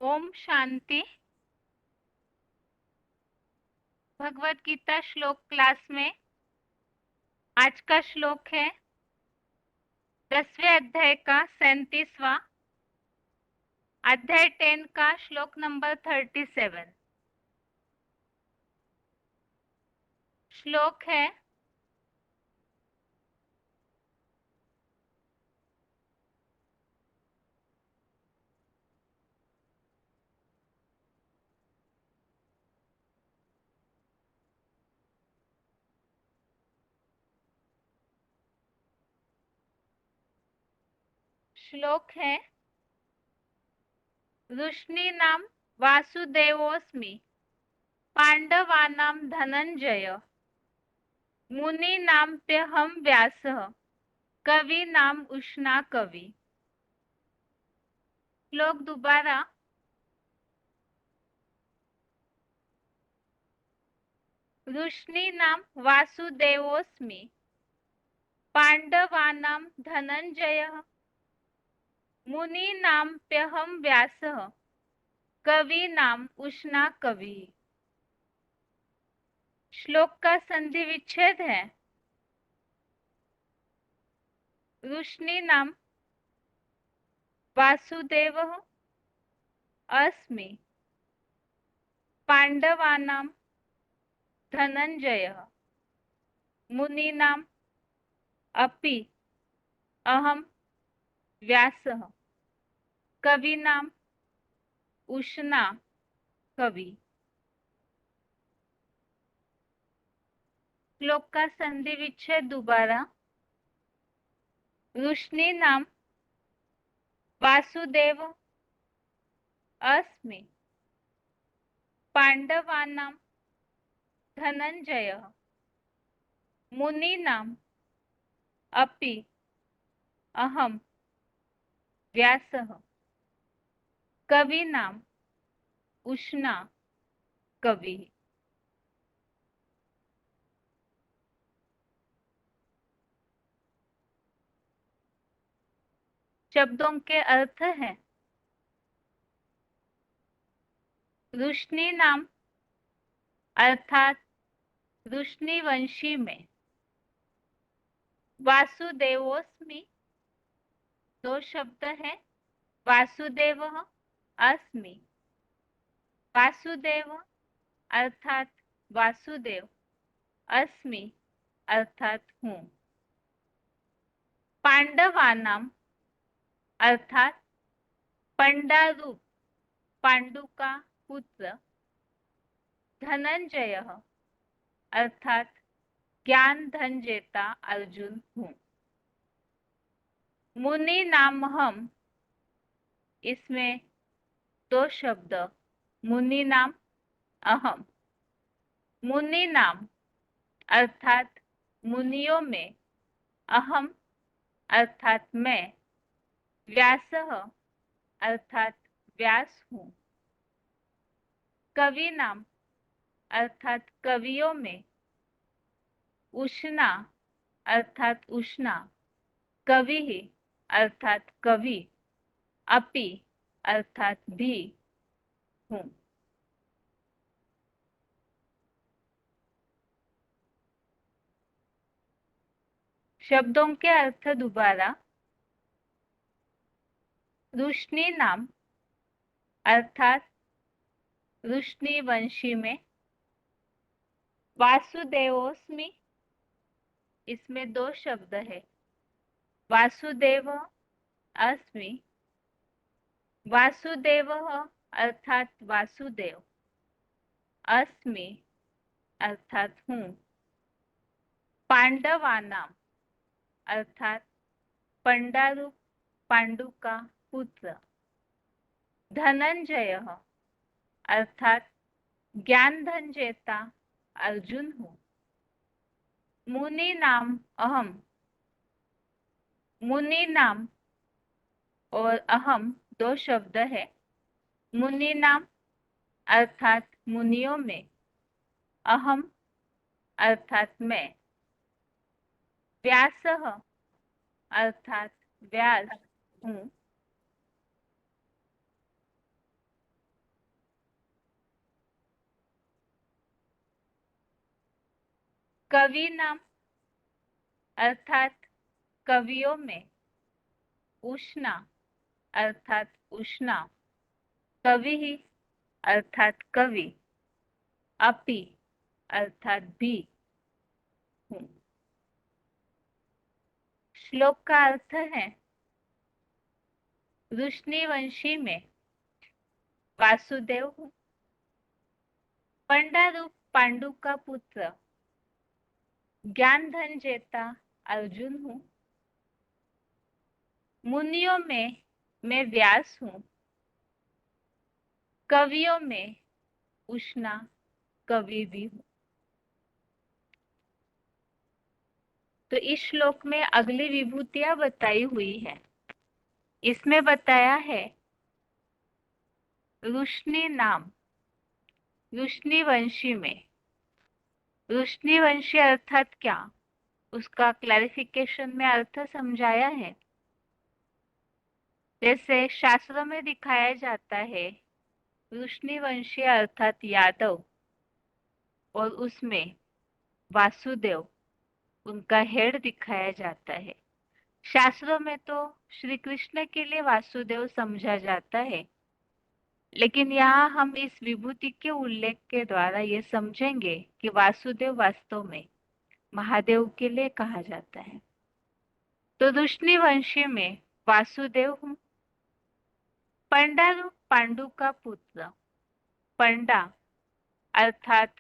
ओम शांति। भगवत गीता श्लोक क्लास में आज का श्लोक है 10वें अध्याय का 37वां अध्याय 10 का श्लोक नंबर 37। श्लोक है ऋष्णीनां वासुदेवोऽस्मि पांडवानां धनंजय मुनीनाम्प्यहं व्यासः कवीनाम उष्णा कवि। श्लोक दोबारा। ऋष्णीनां वासुदेवोऽस्मि पांडवानां धनंजयः मुनीनाम्प्यहं व्यासः कवीनाम उष्णा कवि। श्लोक का संधि विच्छेद है ऋष्णीनाम वासुदेवः अस्मि पांडवानां धनंजयः मुनीनाम अपि अहम व्यासः कवीनाम उष्णा कवि। श्लोक का संधि विच्छेद दोबारा। ऋष्णीनाम वासुदेव अस्मि पांडवानां धनंजयः मुनीनाम अपि अहम व्यासः कवीनाम उष्णा कवि। शब्दों के अर्थ हैं ऋष्णि नाम अर्थात ऋष्णि वंशी में। वासुदेवोस्मि दो शब्द है वासुदेव अस्मि। वासुदेव अर्थात वासुदेव, अस्मि अर्थात हूँ। पांडवानाम अर्थात पंडारूप पांडु का पुत्र। धनंजय अर्थात ज्ञान धन जेता अर्जुन हूँ। मुनि नाम हम, इसमें दो शब्द मुनि नाम अहम। मुनि नाम अर्थात मुनियों में, अहम अर्थात मैं, व्यासः अर्थात व्यास हूँ। कवि नाम अर्थात कवियों में, उष्णा अर्थात उष्णा, कवि अर्थात कवि, अपि अर्थात भी हूँ। शब्दों के अर्थ दोबारा। ऋष्णि नाम अर्थात ऋष्णि वंशी में। वासुदेवोस्मि, इसमें दो शब्द है वासुदेव अस्मि। वासुदेव अर्थात वासुदेव, अस्मि अर्थात हूँ। पांडवानाम अर्थात पंडारू पांडु का पुत्र। धनंजय अर्थात ज्ञान धन जेता अर्जुन हूँ। मुनि नाम अहम, मुनि नाम और अहम दो शब्द है। मुनि नाम अर्थात मुनियों में, अहम अर्थात मैं। व्यासः अर्थात व्यास हूँ। कवि नाम अर्थात कवियों में। उष्णा अर्थात उष्णा, कवि ही अर्थात कवि, अपि अर्थात भी हूँ। श्लोक का अर्थ है, वृष्णिवंशी में वासुदेव हूँ, पंडा रूप पांडु का पुत्र, ज्ञान धन जेता अर्जुन हूँ, मुनियों में मैं व्यास हूँ, कवियों में उष्णा कवि भी हूँ। तो इस श्लोक में अगली विभूतियां बताई हुई है। इसमें बताया है रुष्णी नाम, रुष्णिवंशी में। रुष्णिवंशी अर्थात क्या, उसका क्लैरिफिकेशन में अर्थ समझाया है। जैसे शास्त्रों में दिखाया जाता है, रुष्णिवंशी अर्थात यादव, और उसमें वासुदेव उनका हेड दिखाया जाता है। शास्त्रों में तो श्री कृष्ण के लिए वासुदेव समझा जाता है, लेकिन यहाँ हम इस विभूति के उल्लेख के द्वारा ये समझेंगे कि वासुदेव वास्तव में महादेव के लिए कहा जाता है। तो रुष्णिवंशी में वासुदेव हूँ, पंडा रूप पांडु का पुत्र। पंडा अर्थात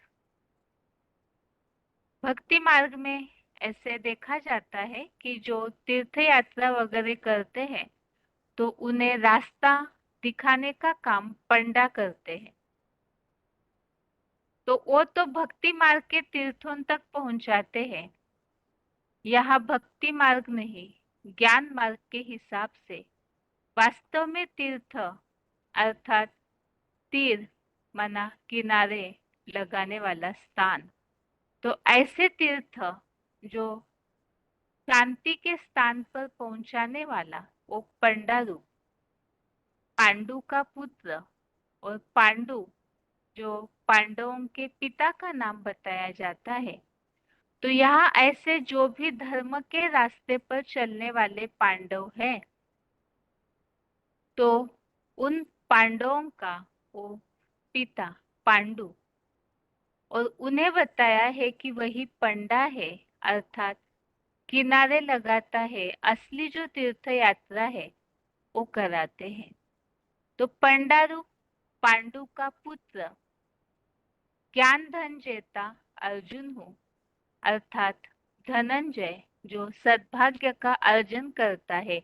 भक्ति मार्ग में ऐसे देखा जाता है कि जो तीर्थ यात्रा वगैरह करते हैं तो उन्हें रास्ता दिखाने का काम पंडा करते हैं। तो वो तो भक्ति मार्ग के तीर्थों तक पहुंचाते हैं। यहाँ भक्ति मार्ग नहीं, ज्ञान मार्ग के हिसाब से वास्तव में तीर्थ अर्थात तीर माना किनारे लगाने वाला स्थान। तो ऐसे तीर्थ जो शांति के स्थान पर पहुंचाने वाला वो पंडा रूप पांडु का पुत्र, और पांडु जो पांडवों के पिता का नाम बताया जाता है। तो यहाँ ऐसे जो भी धर्म के रास्ते पर चलने वाले पांडव हैं, तो उन पांडवों का वो पिता पांडु, और उन्हें बताया है कि वही पंडा है, अर्थात किनारे लगाता है, असली जो तीर्थ यात्रा है वो कराते हैं। तो पंडा रूप पांडु का पुत्र, ज्ञान धन जेता अर्जुन हूँ, अर्थात धनंजय जो सद्भाग्य का अर्जन करता है,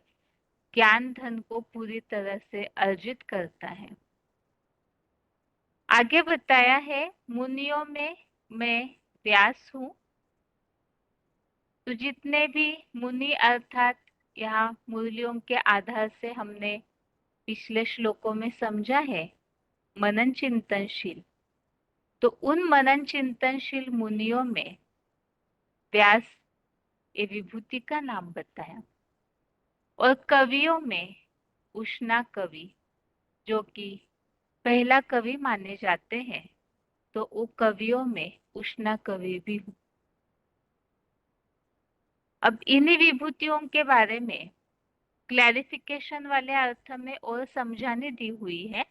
ज्ञान धन को पूरी तरह से अर्जित करता है। आगे बताया है, मुनियों में मैं व्यास हूँ। तो जितने भी मुनि अर्थात यहाँ मूल्यों के आधार से हमने पिछले श्लोकों में समझा है मनन चिंतनशील, तो उन मनन चिंतनशील मुनियों में व्यास ये विभूति का नाम बताया। और कवियों में उष्णा कवि, जो कि पहला कवि माने जाते हैं, तो वो कवियों में उष्णा कवि भी हूँ। अब इन्हीं विभूतियों के बारे में क्लैरिफिकेशन वाले अर्थ में और समझाने दी हुई है।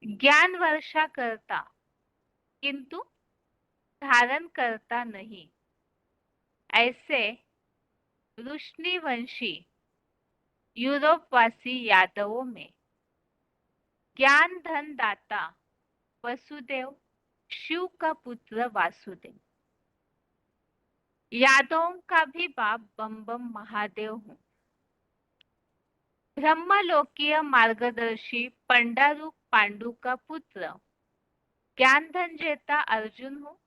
ज्ञान वर्षा करता किंतु धारण करता नहीं, ऐसे वृष्णिवंशी यूरोपवासी यादवों में ज्ञान धन दाता वसुदेव, शिव का पुत्र वासुदेव। यादवों का भी बाप बम बम महादेव हूँ, ब्रह्मलोकीय मार्गदर्शी पंडा रूप पांडु का पुत्र, ज्ञान धन जेता अर्जुन हूँ।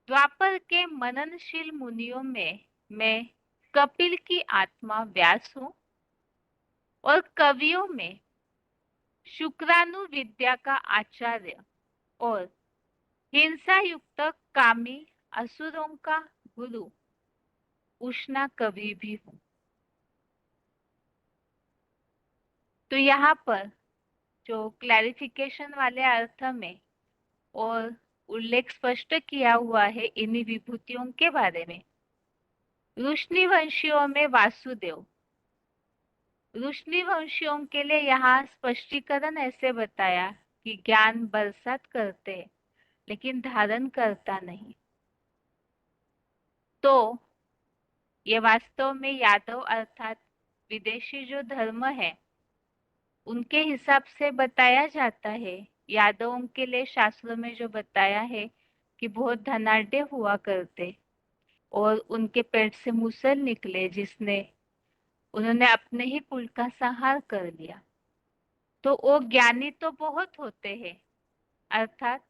द्वापर के मननशील मुनियों में मैं कपिल की आत्मा व्यास हूँ, और कवियों में शुक्रानु विद्या का आचार्य और हिंसा युक्त कामी असुरों का गुरु उष्णा कवि भी हूँ। तो यहाँ पर जो क्लैरिफिकेशन वाले अर्थ में और उल्लेख स्पष्ट किया हुआ है इन्हीं विभूतियों के बारे में। वृष्णिवंशियों में वासुदेव, वृष्णिवंशियों के लिए यहाँ स्पष्टीकरण ऐसे बताया कि ज्ञान बरसात करते लेकिन धारण करता नहीं। तो ये वास्तव में यादव अर्थात विदेशी जो धर्म है उनके हिसाब से बताया जाता है। यादवों के लिए शास्त्रों में जो बताया है कि बहुत धनाढ्य हुआ करते और उनके पेट से मूसल निकले जिसने उन्होंने अपने ही कुल का संहार कर लिया। तो वो ज्ञानी तो बहुत होते हैं, अर्थात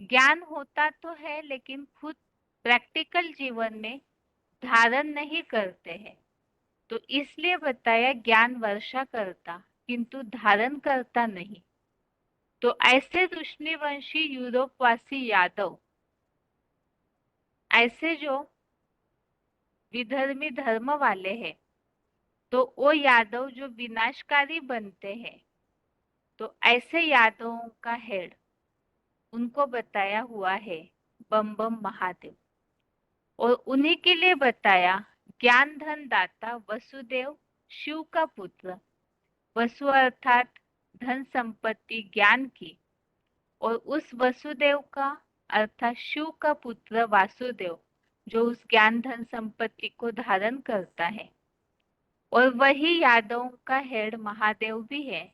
ज्ञान होता तो है लेकिन खुद प्रैक्टिकल जीवन में धारण नहीं करते हैं। तो इसलिए बताया ज्ञान वर्षा करता किंतु धारण करता नहीं। तो ऐसे वंशी यूरोपवासी यादव, ऐसे जो विधर्मी धर्म वाले हैं, तो वो यादव जो विनाशकारी बनते हैं, तो ऐसे यादवों का हेड उनको बताया हुआ है बम बम महादेव। और उन्हीं के लिए बताया ज्ञान धन दाता वसुदेव, शिव का पुत्र। वसु अर्थात धन संपत्ति ज्ञान की, और उस वसुदेव का अर्थात शिव का पुत्र वासुदेव जो उस ज्ञान धन संपत्ति को धारण करता है। और वही यादवों का हेड महादेव भी है,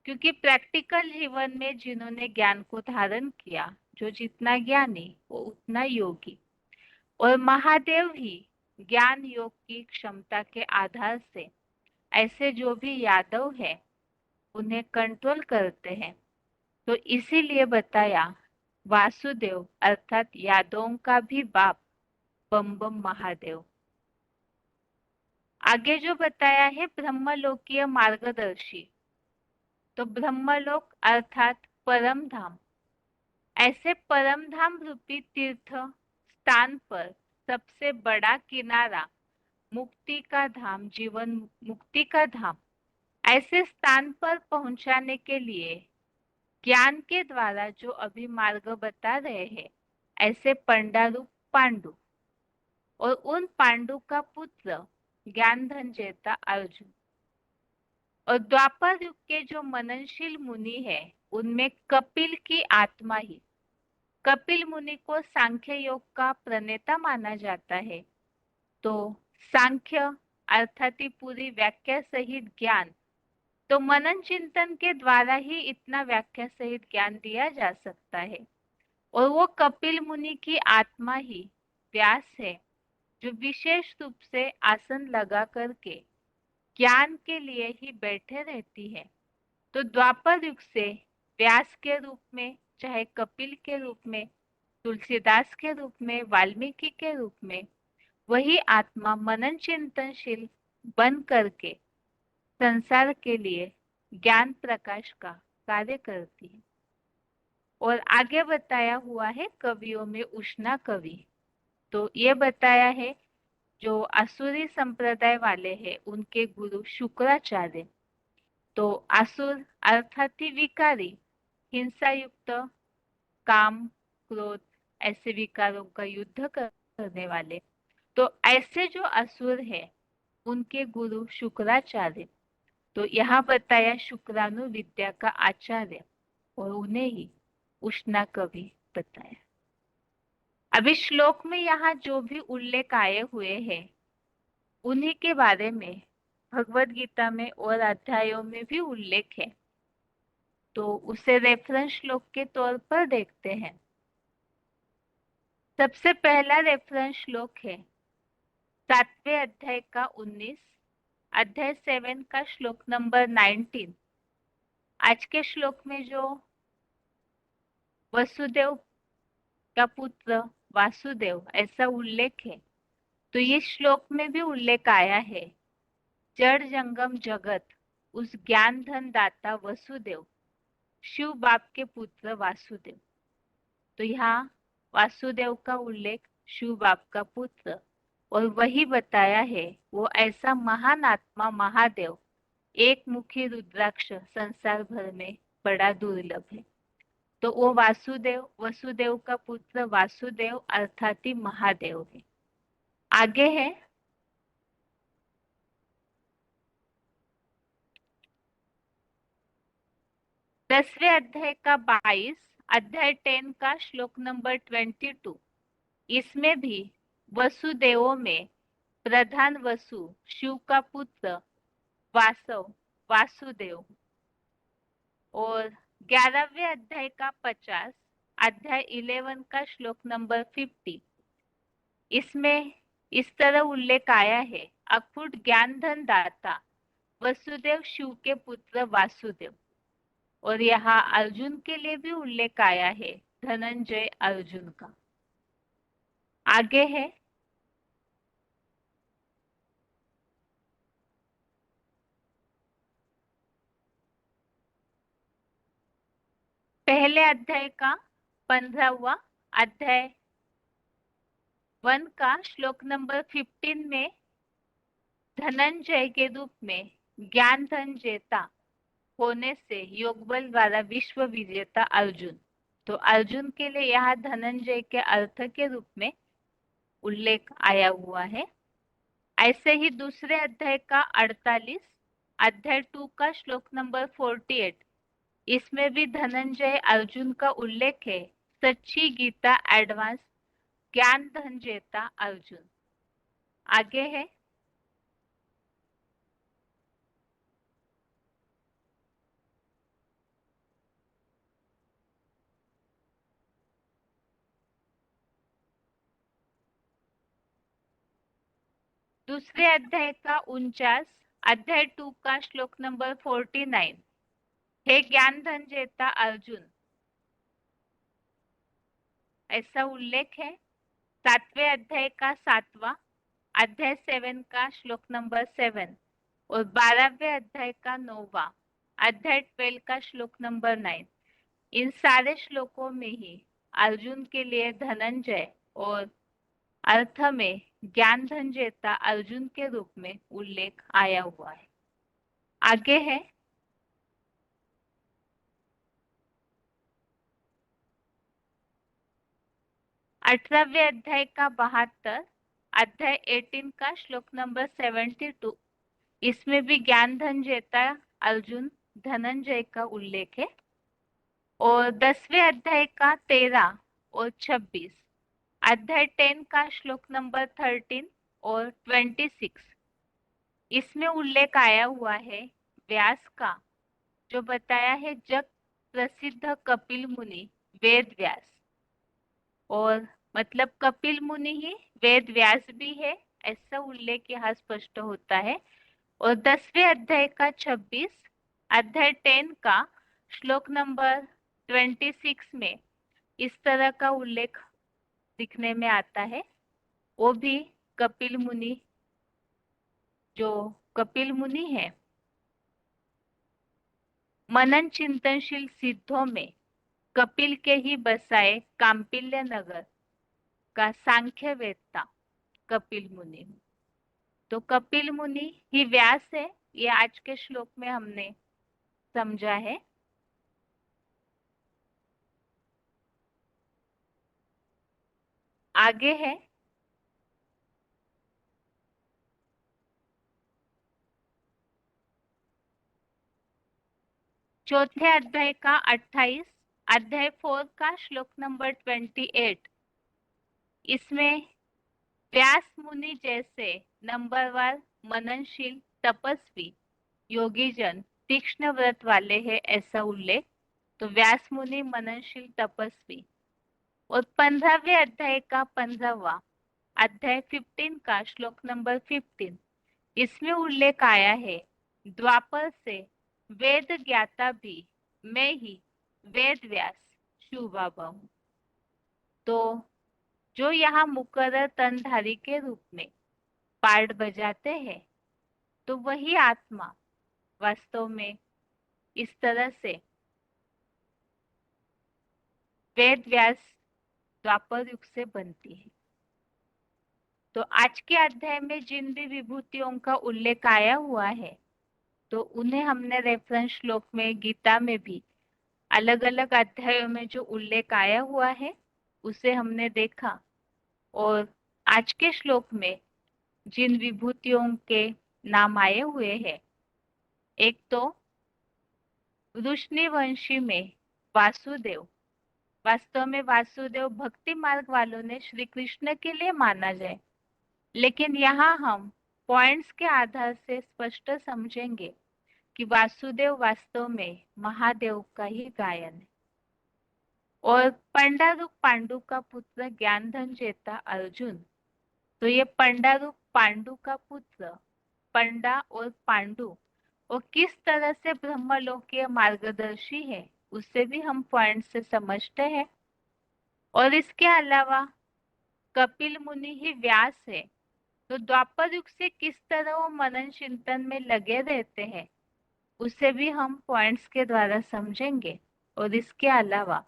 क्योंकि प्रैक्टिकल जीवन में जिन्होंने ज्ञान को धारण किया, जो जितना ज्ञानी वो उतना योगी। और महादेव ही ज्ञान योग की क्षमता के आधार से ऐसे जो भी यादव है उन्हें कंट्रोल करते हैं। तो इसीलिए बताया वासुदेव अर्थात यादवों का भी बाप बम बम महादेव। आगे जो बताया है ब्रह्मलोकीय मार्गदर्शी, तो ब्रह्मलोक अर्थात परम धाम। ऐसे परम धाम रूपी तीर्थ स्थान पर सबसे बड़ा किनारा मुक्ति का धाम, जीवन मुक्ति का धाम। ऐसे स्थान पर पहुंचाने के लिए ज्ञान के द्वारा जो अभी मार्ग बता रहे हैं, ऐसे पंडारूप पांडु और उन पांडु का पुत्र ज्ञान धनजेता अर्जुन। और द्वापर युग के जो मननशील मुनि है उनमें कपिल की आत्मा ही, कपिल मुनि को सांख्य योग का प्रणेता माना जाता है। तो सांख्य अर्थात ही पूरी व्याख्या सहित ज्ञान, तो मनन चिंतन के द्वारा ही इतना व्याख्या सहित ज्ञान दिया जा सकता है। और वो कपिल मुनि की आत्मा ही व्यास है जो विशेष रूप से आसन लगा करके ज्ञान के लिए ही बैठे रहती है। तो द्वापर युग से व्यास के रूप में, चाहे कपिल के रूप में, तुलसीदास के रूप में, वाल्मीकि के रूप में, वही आत्मा मनन चिंतनशील बन करके संसार के लिए ज्ञान प्रकाश का कार्य करती है। और आगे बताया हुआ है कवियों में उष्णा कवि। तो ये बताया है जो आसुरी संप्रदाय वाले हैं उनके गुरु शुक्राचार्य। तो आसुर अर्थात ही विकारी, हिंसा युक्त, काम क्रोध ऐसे विकारों का युद्ध करने वाले। तो ऐसे जो असुर है उनके गुरु शुक्राचार्य। तो यहाँ बताया शुक्राणु विद्या का आचार्य, और उन्हें ही उष्णा कवि बताया। अभी श्लोक में यहाँ जो भी उल्लेख आए हुए हैं उन्हीं के बारे में भगवत गीता में और अध्यायों में भी उल्लेख है। तो उसे रेफरेंस श्लोक के तौर पर देखते हैं। सबसे पहला रेफरेंस श्लोक है 7वें अध्याय का 19, अध्याय 7 का श्लोक नंबर 19। आज के श्लोक में जो वसुदेव का पुत्र वासुदेव ऐसा उल्लेख है, तो ये श्लोक में भी उल्लेख आया है जड़ जंगम जगत उस ज्ञान धन दाता वसुदेव, शिव बाप के पुत्र वासुदेव। तो यहाँ वासुदेव का उल्लेख शिव बाप का पुत्र, और वही बताया है वो ऐसा महान आत्मा महादेव, एक मुखी रुद्राक्ष संसार भर में बड़ा दुर्लभ है। तो वो वासुदेव, वसुदेव का पुत्र वासुदेव अर्थात ही महादेव है। आगे है 10वें अध्याय का 22, अध्याय 10 का श्लोक नंबर 22। इसमें भी वसुदेवों में प्रधान वसु शिव का पुत्र वासव वासुदेव। और 11वें अध्याय का 50, अध्याय 11 का श्लोक नंबर 50। इसमें इस तरह उल्लेख आया है, अखुट ज्ञान धन दाता वसुदेव शिव के पुत्र वासुदेव। और यहाँ अर्जुन के लिए भी उल्लेख आया है, धनंजय अर्जुन का। आगे है पहले अध्याय का 15वां अध्याय 1 का श्लोक नंबर 15 में धनंजय के रूप में ज्ञान धन जेता होने से योग बल द्वारा विश्व विजेता अर्जुन। तो अर्जुन के लिए यहाँ धनंजय के अर्थ के रूप में उल्लेख आया हुआ है। ऐसे ही दूसरे अध्याय का 48, अध्याय 2 का श्लोक नंबर 48, इसमें भी धनंजय अर्जुन का उल्लेख है, सच्ची गीता एडवांस ज्ञान धन जेता अर्जुन। आगे है दूसरे अध्याय का 49, अध्याय 2 का श्लोक नंबर 49। हे ज्ञान धन जेता अर्जुन, ऐसा उल्लेख है। 7वें अध्याय का 7वां, अध्याय 7 का श्लोक नंबर 7। और 12वें अध्याय का 9वां, अध्याय 12 का श्लोक नंबर 9। इन सारे श्लोकों में ही अर्जुन के लिए धनंजय और अर्थ में ज्ञान धन जेता अर्जुन के रूप में उल्लेख आया हुआ है। आगे है 18वें अध्याय का 72, अध्याय 18 का श्लोक नंबर 72। इसमें भी ज्ञान धन जेता अर्जुन धनंजय का उल्लेख है। और 10वें अध्याय का 13 और 26, अध्याय 10 का श्लोक नंबर 13 और 26, इसमें उल्लेख आया हुआ है व्यास का, जो बताया है जग प्रसिद्ध कपिल मुनि वेद व्यास। और मतलब कपिल मुनि ही वेद व्यास भी है, ऐसा उल्लेख यहाँ स्पष्ट होता है। और 10वें अध्याय का 26, अध्याय 10 का श्लोक नंबर 26 में इस तरह का उल्लेख दिखने में आता है। वो भी कपिल मुनि, जो कपिल मुनि है, मनन चिंतनशील सिद्धों में कपिल के ही बसाए कांपिल्य नगर का सांख्य वेत्ता कपिल मुनि। तो कपिल मुनि ही व्यास है, ये आज के श्लोक में हमने समझा है। आगे है चौथे अध्याय का 28, अध्याय 4 का श्लोक नंबर 28। इसमें व्यास मुनि जैसे नंबरवार मननशील तपस्वी योगी जन तीक्ष्ण व्रत वाले हैं, ऐसा उल्लेख। तो व्यास मुनि मननशील तपस्वी। और 15वें अध्याय का 15वां, अध्याय 15 का श्लोक नंबर 15, इसमें उल्लेख आया है, द्वापर से वेद ज्ञाता भी मैं ही वेद व्यास शिव बाबा हूँ। तो जो यहाँ मुकर्रर तनधारी के रूप में पार्ट बजाते हैं, तो वही आत्मा वास्तव में इस तरह से वेद व्यास द्वापर युग से बनती है। तो आज के अध्याय में जिन भी विभूतियों का उल्लेख आया हुआ है, तो उन्हें हमने रेफरेंस श्लोक में गीता में भी अलग अलग अध्यायों में जो उल्लेख आया हुआ है उसे हमने देखा। और आज के श्लोक में जिन विभूतियों के नाम आए हुए हैं, एक तो वृष्णिवंशी में वासुदेव। वास्तव में वासुदेव भक्ति मार्ग वालों ने श्री कृष्ण के लिए माना जाए, लेकिन यहाँ हम पॉइंट्स के आधार से स्पष्ट समझेंगे कि वासुदेव वास्तव में महादेव का ही गायन है। और पंडारूप पांडु का पुत्र ज्ञानधन जेता अर्जुन, तो ये पंडारूप पांडु का पुत्र पंडा और पांडु और किस तरह से ब्रह्मलोकीय मार्गदर्शी है उससे भी हम पॉइंट से समझते हैं। और इसके अलावा कपिल मुनि ही व्यास है, तो द्वापर युग से किस तरह वो मनन चिंतन में लगे रहते हैं उसे भी हम पॉइंट्स के द्वारा समझेंगे। और इसके अलावा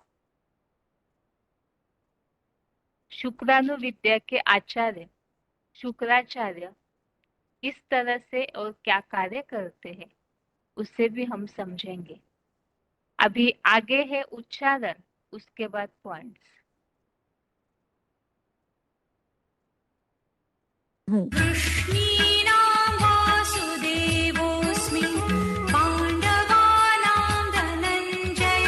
शुक्रानुविद्या के आचार्य शुक्राचार्य किस तरह से और क्या कार्य करते हैं उसे भी हम समझेंगे। अभी आगे है उच्चारण, उसके बाद पॉइंट्स। वृष्णीनां वासुदेवोऽस्मि पाण्डवानां धनञ्जय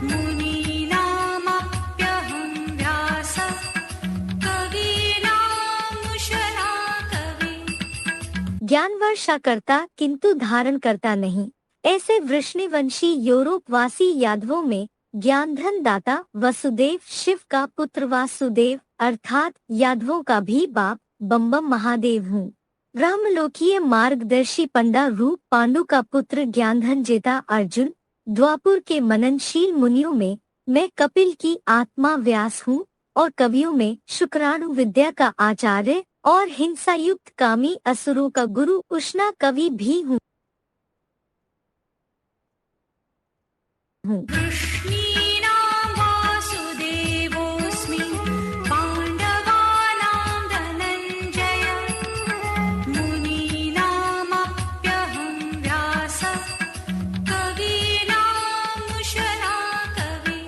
मुनीनामप्यहं व्यासः कवीनामुशना कवि। ज्ञान वर्षा करता किंतु धारण करता नहीं, ऐसे वृष्णिवंशी यूरोपवासी यादवों में ज्ञानधन दाता वसुदेव शिव का पुत्र वासुदेव अर्थात यादवों का भी बाप बम्बम महादेव हूँ। ब्रह्मलोकीय मार्गदर्शी पंडा रूप पांडु का पुत्र ज्ञानधन जेता अर्जुन। द्वापुर के मननशील मुनियों में मैं कपिल की आत्मा व्यास हूँ और कवियों में शुक्राणु विद्या का आचार्य और हिंसा युक्त कामी असुरों का गुरु उष्णा कवि भी हूँ। वृष्णीनां वासुदेवोऽस्मि पाण्डवानां धनञ्जय मुनीनामप्यहं व्यासः कवीनामुशना कवि।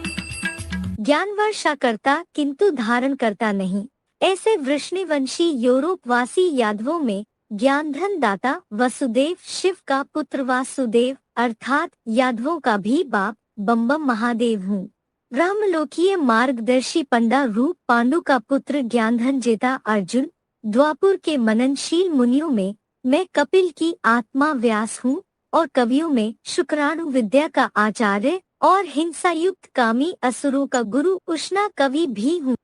ज्ञान वर्षा करता किंतु धारण करता नहीं, ऐसे वृष्णिवंशी यूरोपवासी यादवों में ज्ञानधन दाता वसुदेव शिव का पुत्र वासुदेव अर्थात यादवों का भी बाप बम्बम महादेव हूँ। ब्रह्मलोकीय मार्गदर्शी पंडा रूप पांडु का पुत्र ज्ञानधन जेता अर्जुन। द्वापुर के मननशील मुनियों में मैं कपिल की आत्मा व्यास हूँ और कवियों में शुक्राणु विद्या का आचार्य और हिंसा युक्त कामी असुरों का गुरु उष्णा कवि भी हूँ।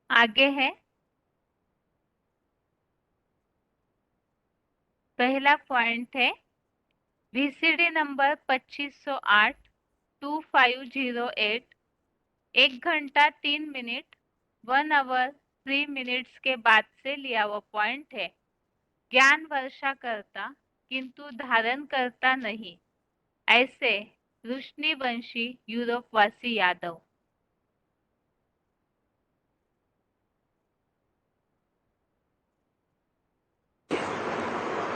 आगे है पहला पॉइंट है वीसीडी नंबर 2508 2508 1 घंटा 3 मिनट 1 आवर 3 मिनट्स के बाद से लिया हुआ पॉइंट है। ज्ञान वर्षा करता किंतु धारण करता नहीं, ऐसे वृष्णिवंशी यूरोपवासी यादव।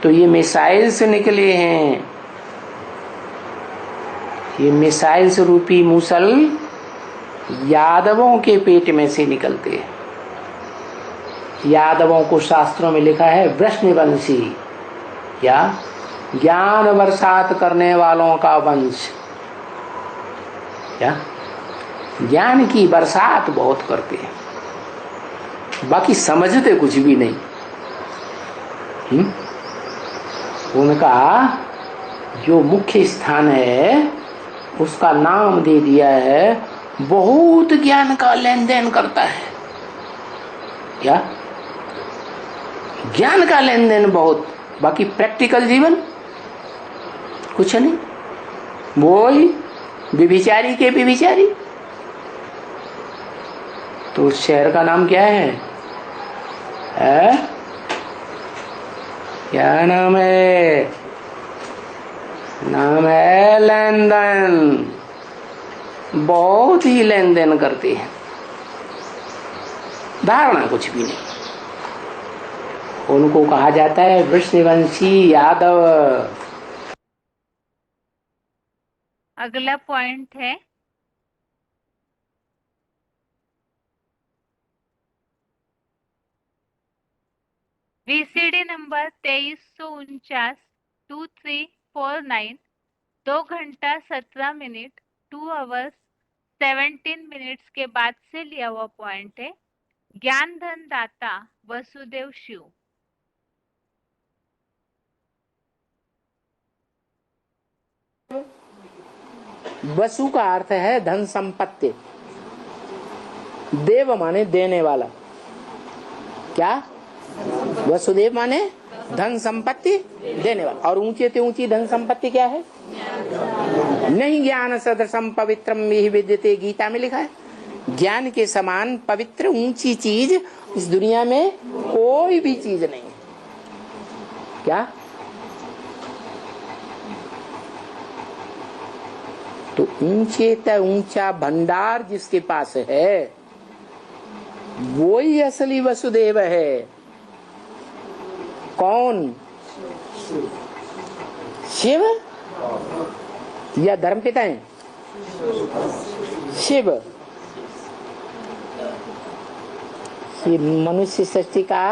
तो ये मिसाइल से निकले हैं, ये मिसाइल रूपी मूसल यादवों के पेट में से निकलते हैं। यादवों को शास्त्रों में लिखा है वृष्णिवंशी, या ज्ञान बरसात करने वालों का वंश, या ज्ञान की बरसात बहुत करते हैं, बाकी समझते कुछ भी नहीं। उनका जो मुख्य स्थान है उसका नाम दे दिया है बहुत ज्ञान का लेन देन करता है। क्या ज्ञान का लेन देन बहुत, बाकी प्रैक्टिकल जीवन कुछ नहीं। वही व्यभिचारी के व्यभिचारी। तो उस शहर का नाम क्या है? क्या नाम है? नाम है लेन देन। बहुत ही लेन देन करते हैं, धारणा कुछ भी नहीं। उनको कहा जाता है वृष्णिवंशी यादव। अगला पॉइंट है वीसीडी नंबर 2349 2349 2 घंटा 17 मिनट 2 आवर्स 17 मिनट्स के बाद से लिया हुआ पॉइंट है। ज्ञान धन दाता वसुदेव शिव। वसु का अर्थ है धन संपत्ति, देव माने देने वाला। क्या? वसुदेव माने धन संपत्ति देने वाला। और ऊंचे से ऊंची धन संपत्ति क्या है? नहीं ज्ञान सदृशम पवित्रम यही विद्यते, गीता में लिखा है। ज्ञान के समान पवित्र ऊंची चीज इस दुनिया में कोई भी चीज नहीं है। क्या? तो ऊंचे तक ऊंचा भंडार जिसके पास है वो ही असली वसुदेव है। कौन? शिव या धर्मपिता है? शिव। ये मनुष्य सृष्टि का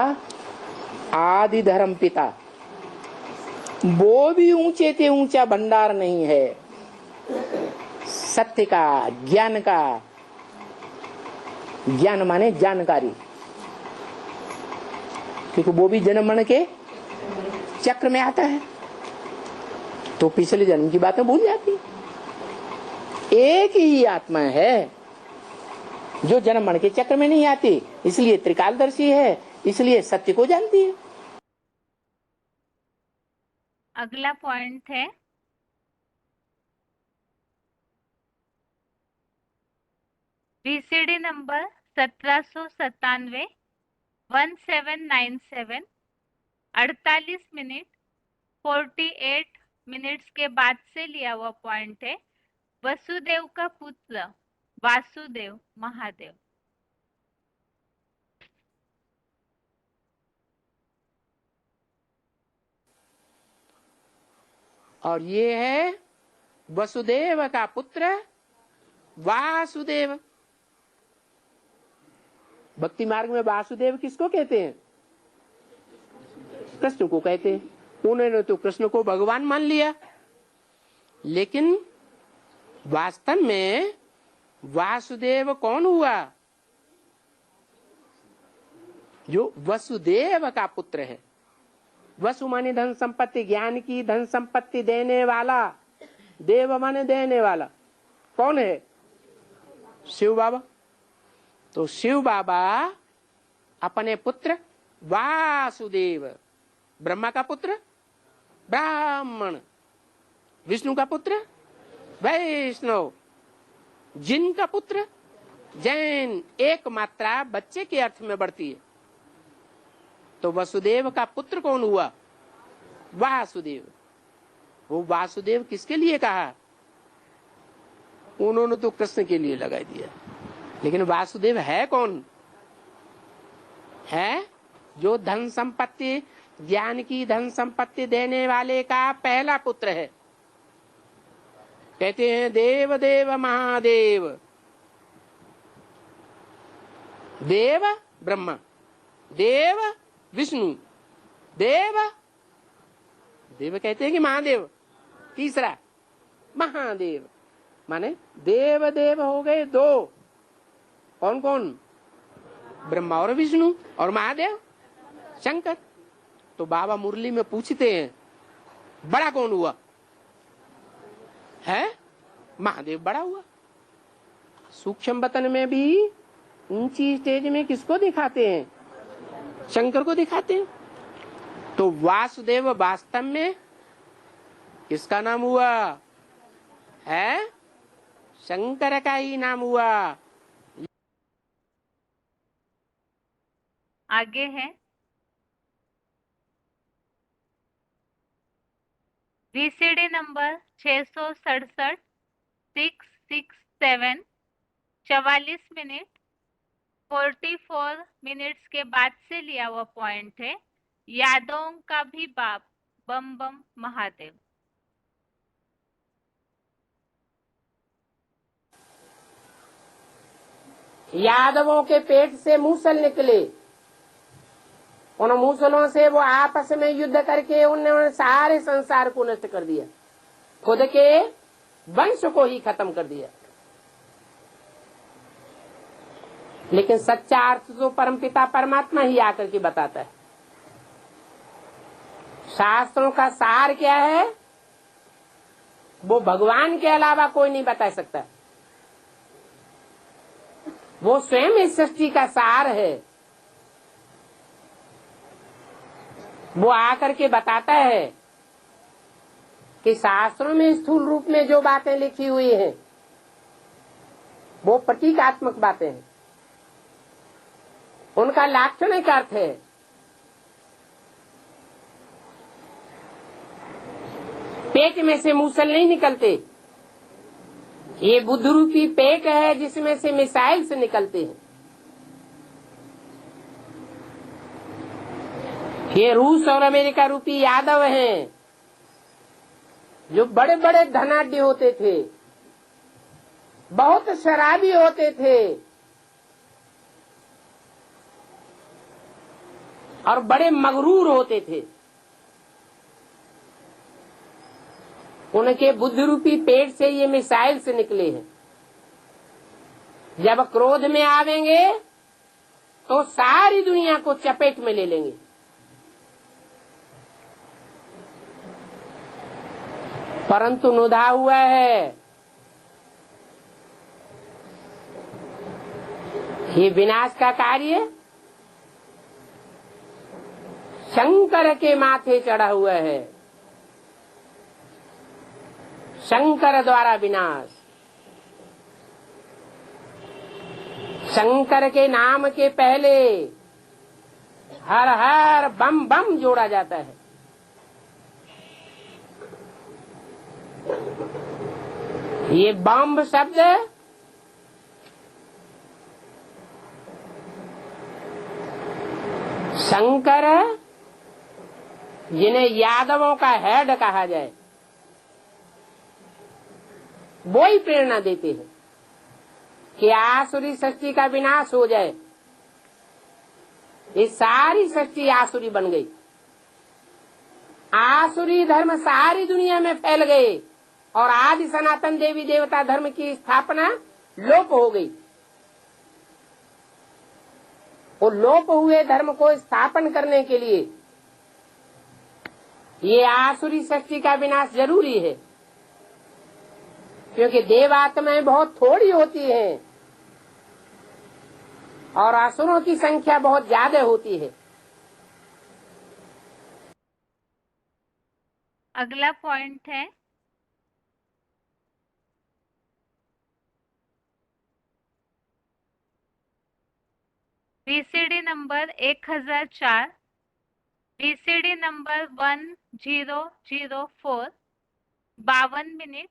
आदि धर्म पिता। वो भी ऊंचे से ऊंचा भंडार नहीं है सत्य का, ज्ञान का। ज्ञान माने जानकारी, क्योंकि वो भी जन्म मरण के चक्र में आता है, तो पिछले जन्म की बातें भूल जाती। एक ही आत्मा है जो जन्म मरण के चक्र में नहीं आती, इसलिए त्रिकालदर्शी है, इसलिए सत्य को जानती है। अगला पॉइंट है वीसीडी नंबर 1797 1797 48 मिनट 48 मिनट्स के बाद से लिया हुआ पॉइंट है। वसुदेव का पुत्र वासुदेव महादेव। और ये है वसुदेव का पुत्र वासुदेव। भक्ति मार्ग में वासुदेव किसको कहते हैं? कृष्ण को कहते हैं। उन्होंने तो कृष्ण को भगवान मान लिया, लेकिन वास्तव में वासुदेव कौन हुआ? जो वसुदेव का पुत्र है। वसु माने धन संपत्ति, ज्ञान की धन संपत्ति देने वाला। देव माने देने वाला। कौन है? शिव बाबा। तो शिव बाबा अपने पुत्र वासुदेव, ब्रह्मा का पुत्र ब्राह्मण, विष्णु का पुत्र वैष्णव, जिन का पुत्र जैन, एक मात्रा बच्चे के अर्थ में बढ़ती है। तो वसुदेव का पुत्र कौन हुआ? वासुदेव। वो वासुदेव किसके लिए कहा? उन्होंने तो कृष्ण के लिए लगा दिया, लेकिन वासुदेव है कौन? है जो धन संपत्ति, ज्ञान की धन संपत्ति देने वाले का पहला पुत्र है। कहते हैं देव देव महादेव। देव ब्रह्मा, देव विष्णु, देव देव कहते हैं कि महादेव। तीसरा महादेव, माने देव देव हो गए दो। कौन कौन? ब्रह्मा और विष्णु, और महादेव शंकर। तो बाबा मुरली में पूछते हैं बड़ा कौन हुआ? है महादेव बड़ा हुआ। सूक्ष्म वतन में भी ऊंची स्टेज में किसको दिखाते हैं? शंकर को दिखाते हैं। तो वासुदेव वास्तव में किसका नाम हुआ? है शंकर का ही नाम हुआ। आगे है वीसीडी नंबर 667 667 44 मिनट 44 मिनट्स के बाद से लिया हुआ पॉइंट है। यादों का भी बाप बम बम महादेव। यादवों के पेट से मूसल निकले, उन मूसलों से वो आपस में युद्ध करके उन्होंने सारे संसार को नष्ट कर दिया, खुद के वंश को ही खत्म कर दिया। लेकिन सच्चा अर्थ तो परमपिता परमात्मा ही आकर के बताता है। शास्त्रों का सार क्या है वो भगवान के अलावा कोई नहीं बता सकता। वो स्वयं इस सृष्टि का सार है। वो आकर के बताता है कि शास्त्रों में स्थूल रूप में जो बातें लिखी हुई हैं वो प्रतीकात्मक बातें हैं, उनका लाक्षणिक अर्थ है। पेट में से मूसल नहीं निकलते, ये बुद्ध रूपी पेट है जिसमें से मिसाइल से निकलते हैं। ये रूस और अमेरिका रूपी यादव हैं जो बड़े बड़े धनाढ्य होते थे, बहुत शराबी होते थे और बड़े मगरूर होते थे। उनके बुद्ध रूपी पेट से ये मिसाइल से निकले हैं। जब क्रोध में आवेंगे तो सारी दुनिया को चपेट में ले लेंगे। परंतु नुधा हुआ है ये विनाश का कार्य शंकर के माथे चढ़ा हुआ है। शंकर द्वारा विनाश। शंकर के नाम के पहले हर हर बम बम जोड़ा जाता है। ये बम शब्द शंकर जिन्हें यादवों का हेड कहा जाए वो ही प्रेरणा देते हैं कि आसुरी सृष्टि का विनाश हो जाए। ये सारी सृष्टि आसुरी बन गई, आसुरी धर्म सारी दुनिया में फैल गए और आदि सनातन देवी देवता धर्म की स्थापना लोप हो गई। वो लोप हुए धर्म को स्थापन करने के लिए ये आसुरी सृष्टि का विनाश जरूरी है, क्योंकि देव आत्माएं बहुत थोड़ी होती हैं और असुरों की संख्या बहुत ज्यादा होती है। अगला पॉइंट है BCD number 1004, BCD number 1004, 52 minute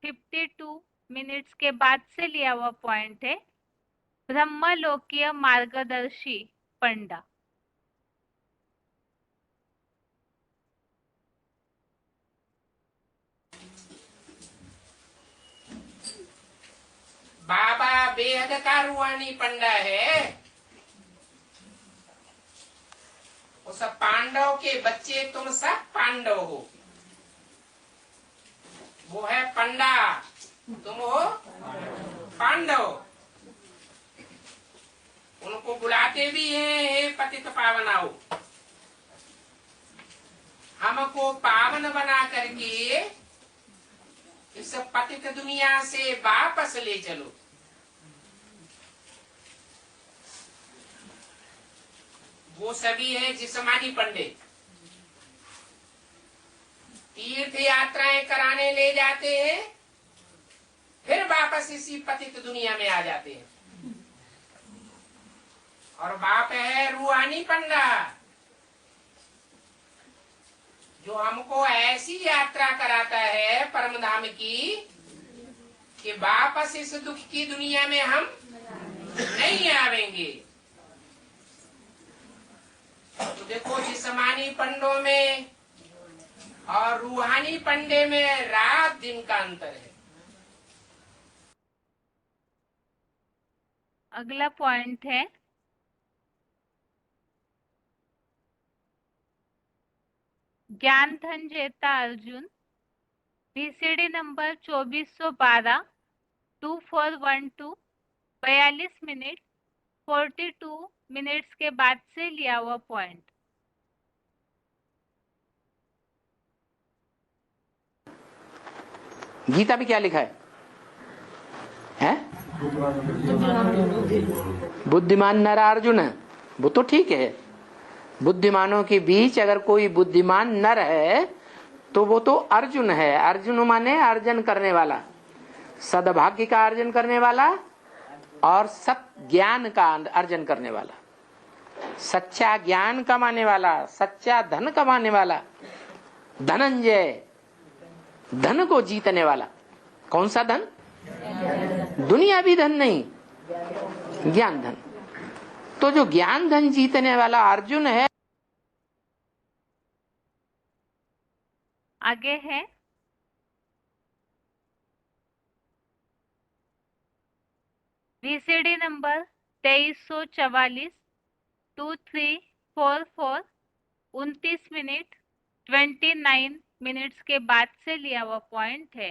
52 minutes के बाद से लिया हुआ पॉइंट है। ब्रह्मलोकीय मार्गदर्शी पंडा। बाबा बेहद का रूहानी पंडा है। उस पांडव के बच्चे तुम सब पांडव हो। वो है पंडा, तुम हो पांडव। उनको बुलाते भी हैं, हे पतित पावनाओ, हमको पावन बना करके इस पतित दुनिया से वापस ले चलो। वो सभी है जिस्मानी पंडित, तीर्थ यात्राएं कराने ले जाते हैं, फिर वापस इसी पतित दुनिया में आ जाते हैं। और बाप है रूहानी पंडा, जो हमको ऐसी यात्रा कराता है परम धाम की कि वापस इस दुख की दुनिया में हम नहीं आवेंगे। तो देखो, जिस्मानी पंडों में और रूहानी पंडे में रात दिन का अंतर है। अगला पॉइंट है ज्ञान धन जेता Arjun, BCD number 2412 2412 42 minute 42 minutes के बाद से लिया हुआ पॉइंट। गीता में क्या लिखा है? बुद्धिमान नर अर्जुन है, वो तो ठीक है। बुद्धिमानों के बीच अगर कोई बुद्धिमान नर है तो वो तो अर्जुन है। अर्जुन माने अर्जन करने वाला, सद्भाग्य का अर्जन करने वाला और सत ज्ञान का अर्जन करने वाला, सच्चा ज्ञान कमाने वाला, सच्चा धन कमाने वाला, धनंजय, धन को जीतने वाला। कौन सा धन? दुनियावी धन नहीं, ज्ञान धन। तो जो ज्ञान धन जीतने वाला अर्जुन है। आगे है बीसीडी नंबर 2344 2344 29 मिनट 29 मिनट्स के बाद से लिया हुआ पॉइंट है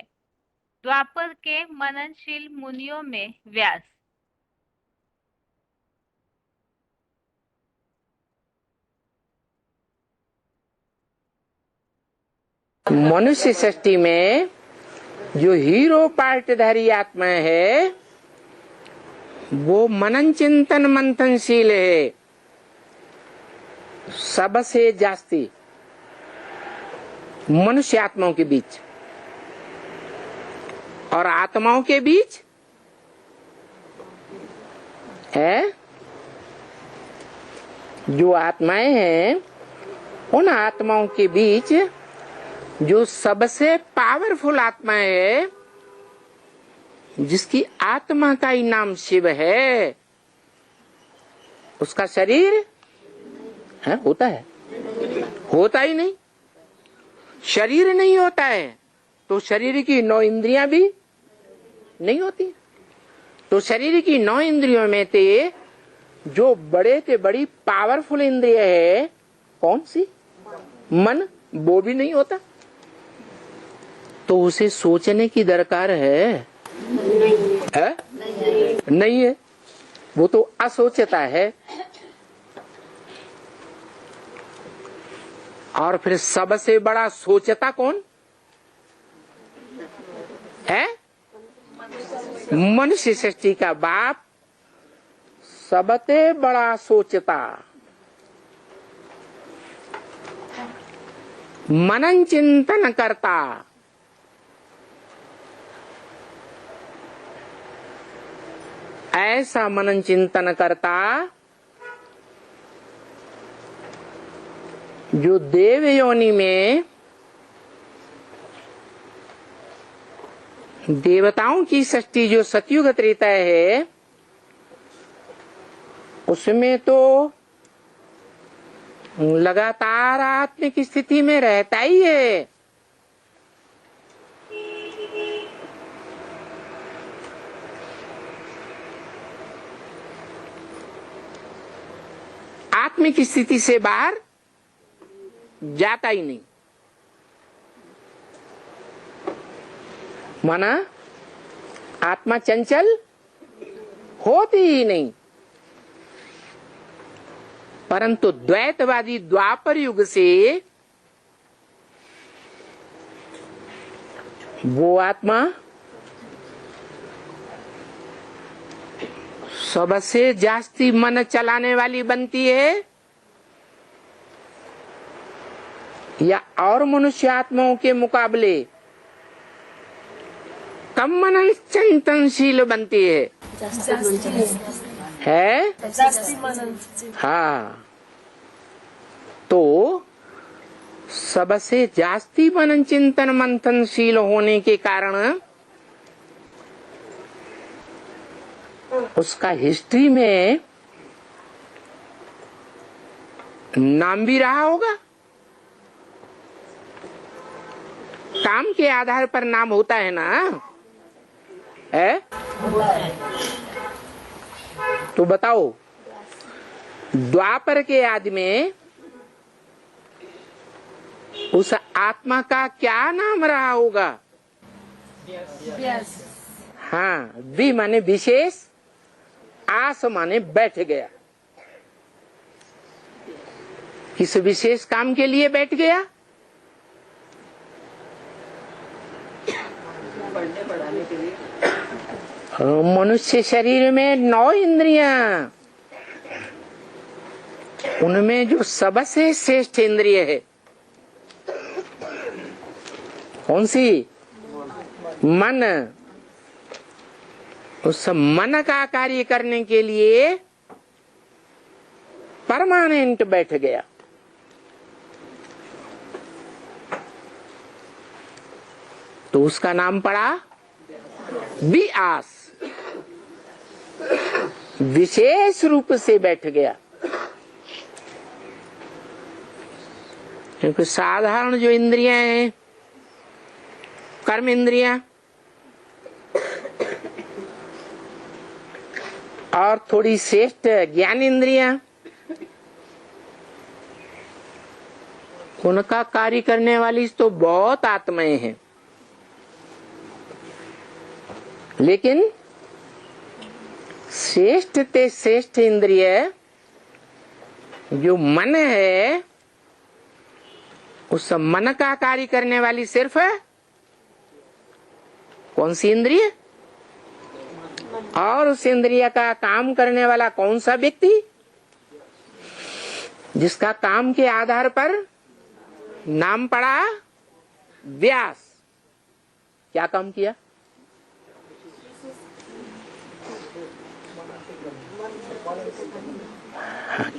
द्वापर के मननशील मुनियों में व्यास। मनुष्य सृष्टि में जो हीरो पार्टधारी आत्मा है वो मनन चिंतन मंथनशील है सबसे जास्ती मनुष्य आत्माओं के बीच। और आत्माओं के बीच है जो आत्माएं हैं, उन आत्माओं के बीच जो सबसे पावरफुल आत्मा है, जिसकी आत्मा का ही नाम शिव है, उसका शरीर है होता है? होता ही नहीं। शरीर नहीं होता है तो शरीर की 9 इंद्रियां भी नहीं होती। तो शरीर की 9 इंद्रियों में से जो बड़े से बड़ी पावरफुल इंद्रिय है कौन सी? मन, वो भी नहीं होता। तो उसे सोचने की दरकार है? नहीं है, वो तो असोचता है। और फिर सबसे बड़ा सोचता कौन है? मनुष्य सृष्टि का बाप सबसे बड़ा सोचता, मनन चिंतन करता, ऐसा मनन चिंतन करता जो देव योनि में देवताओं की सृष्टि जो सतयुग त्रेता है उसमें तो लगातार आत्मिक स्थिति में रहता ही है। आत्मिक स्थिति से बाहर जाता ही नहीं। माना आत्मा चंचल होती ही नहीं। परंतु द्वैतवादी द्वापर युग से वो आत्मा सबसे जास्ती मन चलाने वाली बनती है या और मनुष्य आत्माओं के मुकाबले कम मन चिंतनशील बनती है? हाँ, तो सबसे जास्ती मनन चिंतन मंथनशील होने के कारण उसका हिस्ट्री में नाम भी रहा होगा। काम के आधार पर नाम होता है ना, है? तो बताओ द्वापर के आदि में उस आत्मा का क्या नाम रहा होगा? हाँ, वि माने विशेष, आस माने बैठ गया। किस विशेष काम के लिए बैठ गया? मनुष्य शरीर में 9 इंद्रियां, उनमें जो सबसे श्रेष्ठ इंद्रिय है कौन सी? मन। उस मन का कार्य करने के लिए परमानेंट बैठ गया। तो उसका नाम पड़ा विआस, विशेष रूप से बैठ गया। क्योंकि साधारण जो इंद्रियां हैं, कर्म इंद्रियां और थोड़ी श्रेष्ठ ज्ञान इंद्रियां, उनका कार्य करने वाली तो बहुत आत्माएं हैं, लेकिन श्रेष्ठ ते श्रेष्ठ इंद्रिय जो मन है, उस मन का कार्य करने वाली सिर्फ कौन सी इंद्रिय? और उस इंद्रिय का काम करने वाला कौन सा व्यक्ति? जिसका काम के आधार पर नाम पड़ा व्यास। क्या काम किया?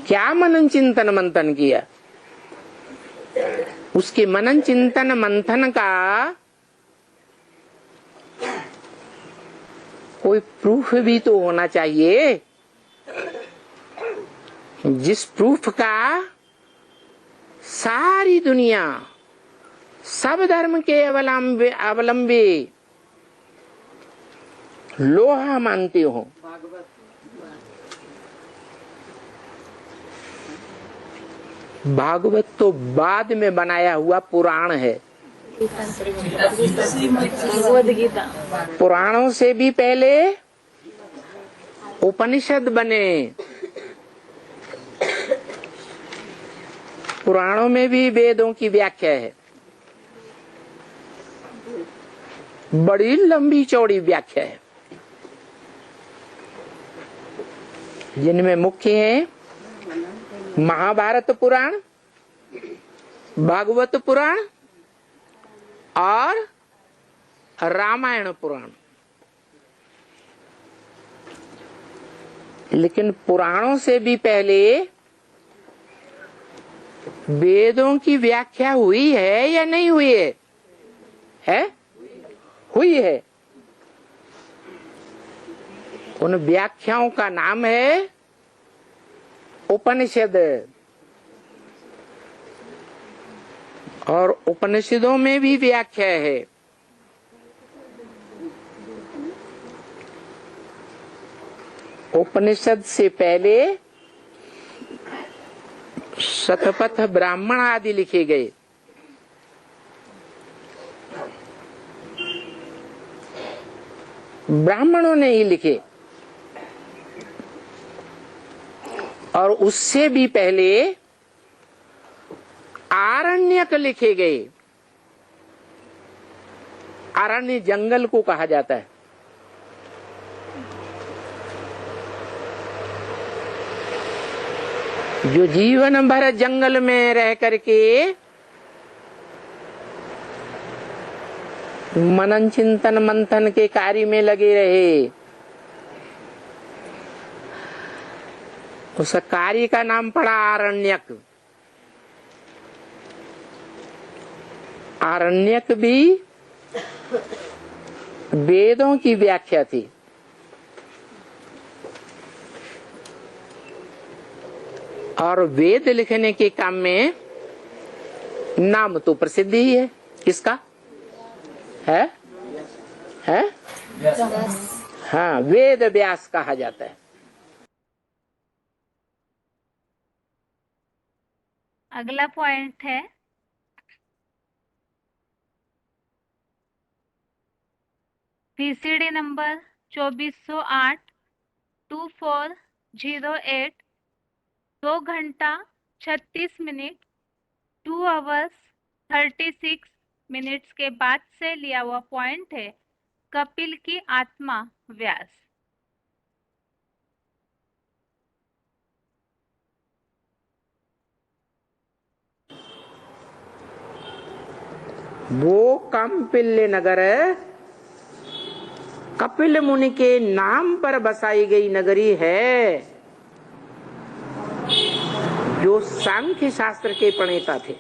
क्या मनन चिंतन मंथन किया? उसके मनन चिंतन मंथन का कोई प्रूफ भी तो होना चाहिए, जिस प्रूफ का सारी दुनिया, सब धर्म के अवलंबी लोहा मानते हो। भागवत तो बाद में बनाया हुआ पुराण है। पुराणों से भी पहले उपनिषद बने। पुराणों में भी वेदों की व्याख्या है, बड़ी लंबी चौड़ी व्याख्या है, जिनमें मुख्य है महाभारत पुराण, भागवत पुराण और रामायण पुराण। लेकिन पुराणों से भी पहले वेदों की व्याख्या हुई है या नहीं हुई है? है? हुई है। उन व्याख्याओं का नाम है उपनिषद। और उपनिषदों में भी व्याख्या है। उपनिषद से पहले शतपथ ब्राह्मण आदि लिखे गए। ब्राह्मणों ने ही लिखे। और उससे भी पहले आरण्यक लिखे गए। आरण्य जंगल को कहा जाता है। जो जीवन भर जंगल में रह करके मनन चिंतन मंथन के कार्य में लगे रहे, उस कार्य का नाम पड़ा आरण्यक। आरण्यक भी वेदों की व्याख्या थी। और वेद लिखने के काम में नाम तो प्रसिद्ध ही है। किसका है? हाँ, वेद व्यास कहा जाता है। अगला पॉइंट है VCD नंबर 2408 2408 2 घंटा 36 मिनट 2 आवर्स 36 मिनट्स के बाद से लिया हुआ पॉइंट है कपिल की आत्मा व्यास। वो कंपिल्य नगर कपिल मुनि के नाम पर बसाई गई नगरी है, जो सांख्य शास्त्र के प्रणेता थे,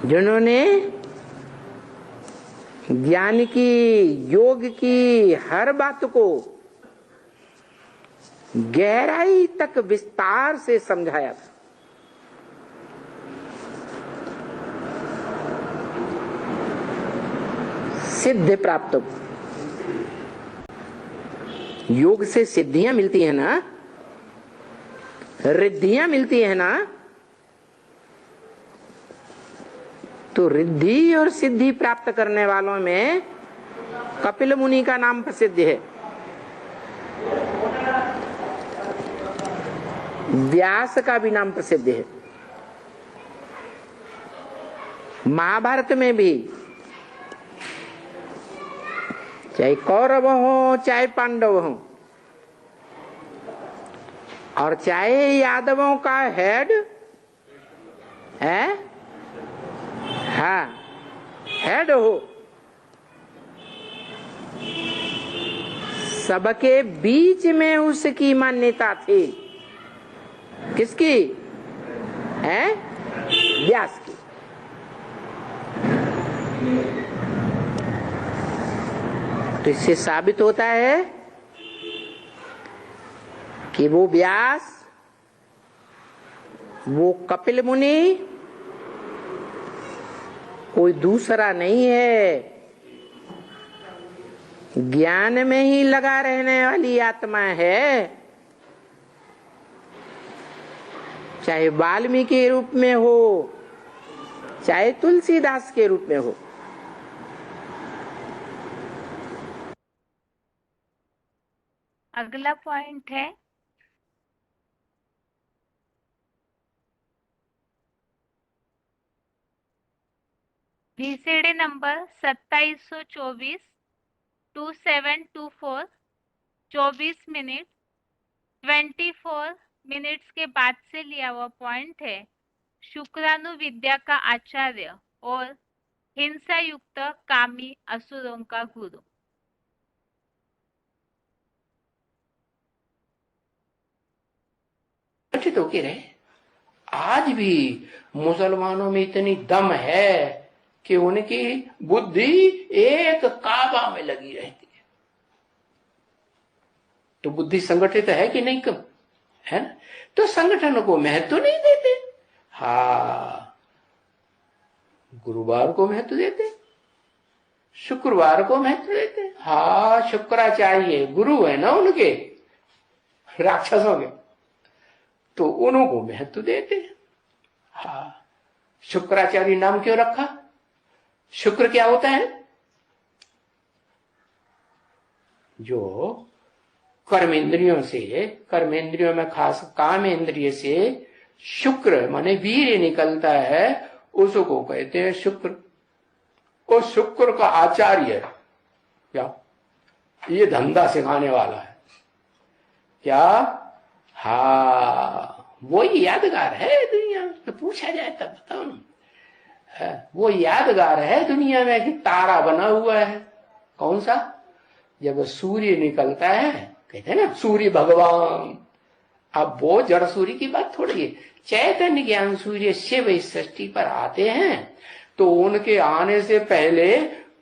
जिन्होंने ज्ञान की योग की हर बात को गहराई तक विस्तार से समझाया था। सिद्ध प्राप्त, योग से सिद्धियां मिलती है ना, रिद्धियां मिलती है ना, तो रिद्धि और सिद्धि प्राप्त करने वालों में कपिल मुनि का नाम प्रसिद्ध है। व्यास का भी नाम प्रसिद्ध है। महाभारत में भी चाहे कौरव हो चाहे पांडव हो और चाहे यादवों का हेड है, हाँ हेड हो, सबके बीच में उसकी मान्यता थी। किसकी है? व्यास की। तो इससे साबित होता है कि वो व्यास, वो कपिल मुनि कोई दूसरा नहीं है, ज्ञान में ही लगा रहने वाली आत्मा है। चाहे वाल्मीकि के रूप में हो चाहे तुलसीदास के रूप में हो। अगला पॉइंट है VCD नंबर 2724 2724 24 मिनट 24 मिनट्स के बाद से लिया हुआ पॉइंट है शुक्राणु विद्या का आचार्य और हिंसा युक्त कामी असुरों का गुरु। संगठित होके रहे। आज भी मुसलमानों में इतनी दम है कि उनकी बुद्धि एक काबा में लगी रहती है। तो बुद्धि संगठित है कि नहीं? कब है ना? तो संगठन को महत्व नहीं देते। हाँ, गुरुवार को महत्व देते, शुक्रवार को महत्व देते। हाँ, शुक्राचार्य गुरु है ना उनके, राक्षसों के, तो उनको महत्व देते। हाँ, शुक्राचार्य नाम क्यों रखा? शुक्र क्या होता है? जो कर्मेंद्रियों से, कर्मेंद्रियों में खास काम इंद्रिय से शुक्र माने वीर्य निकलता है, उसको कहते हैं शुक्र। और शुक्र का आचार्य क्या? ये धंधा सिखाने वाला है क्या? हाँ, वो यादगार है दुनिया में। तो पूछा जाए तब बताओ ना। वो यादगार है दुनिया में कि तारा बना हुआ है। कौन सा? जब सूर्य निकलता है, कहते हैं ना सूर्य भगवान। अब वो जड़ सूर्य की बात थोड़ी है। चैतन्य ज्ञान सूर्य शिव इस सृष्टि पर आते हैं तो उनके आने से पहले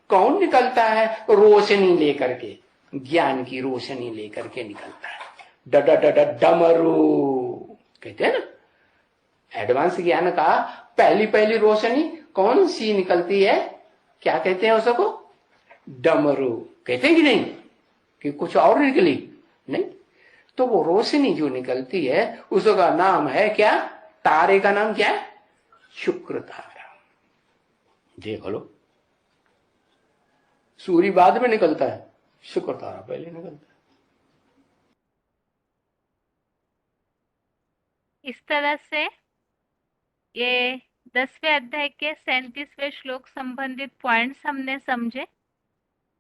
कौन निकलता है? रोशनी लेकर के, ज्ञान की रोशनी लेकर के निकलता है। डमरू कहते हैं ना, एडवांस ज्ञान का पहली रोशनी कौन सी निकलती है? क्या कहते हैं उसको? डमरू कहते हैं कि नहीं? कि कुछ और निकली? नहीं, तो वो रोशनी जो निकलती है उसका नाम है क्या? तारे का नाम क्या है? शुक्र तारा। देख लो, सूर्य बाद में निकलता है, शुक्र तारा पहले निकलता है। इस तरह से ये 10वें अध्याय के 37वें श्लोक संबंधित पॉइंट्स हमने समझे,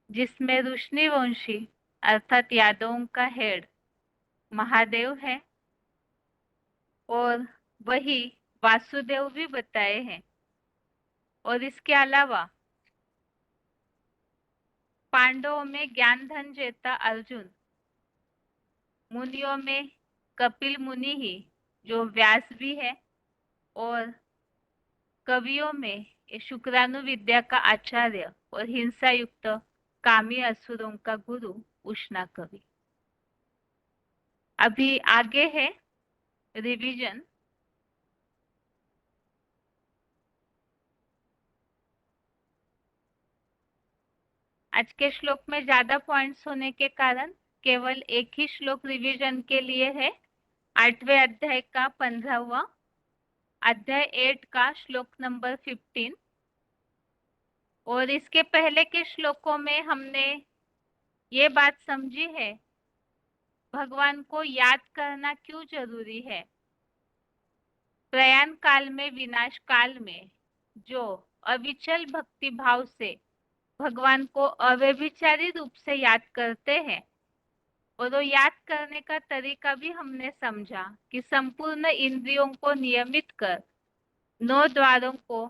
जिसमें ऋष्णिवंशी अर्थात यादवों का हेड महादेव है और वही वासुदेव भी बताए हैं। और इसके अलावा पांडवों में ज्ञान धन जेता अर्जुन, मुनियों में कपिल मुनि ही जो व्यास भी है, और कवियों में ये शुक्राणु विद्या का आचार्य और हिंसा युक्त कामी असुरों का गुरु उष्णा कवि। अभी आगे है रिवीजन। आज के श्लोक में ज्यादा पॉइंट्स होने के कारण केवल एक ही श्लोक रिवीजन के लिए है। 8वें अध्याय का 15वां अध्याय 8 का श्लोक नंबर 15। और इसके पहले के श्लोकों में हमने ये बात समझी है भगवान को याद करना क्यों जरूरी है। प्रयाण काल में, विनाश काल में जो अविचल भक्ति भाव से भगवान को अव्यभिचारी रूप से याद करते हैं, और वो याद करने का तरीका भी हमने समझा कि संपूर्ण इंद्रियों को नियमित कर 9 द्वारों को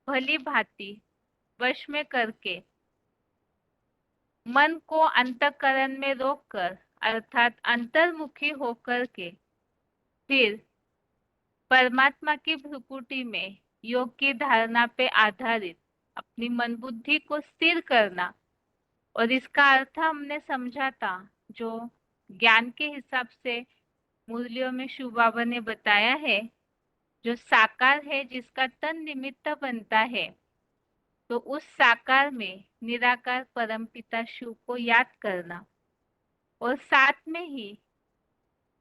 भली भांति वश में करके मन को अंतःकरण में रोककर अर्थात अंतर्मुखी होकर के फिर परमात्मा की भ्रुकुटी में योग की धारणा पे आधारित अपनी मन बुद्धि को स्थिर करना। और इसका अर्थ हमने समझा था जो ज्ञान के हिसाब से मूल्यों में शिव बाबा ने बताया है, जो साकार है जिसका तन निमित्त बनता है, तो उस साकार में निराकार परमपिता शिव को याद करना। और साथ में ही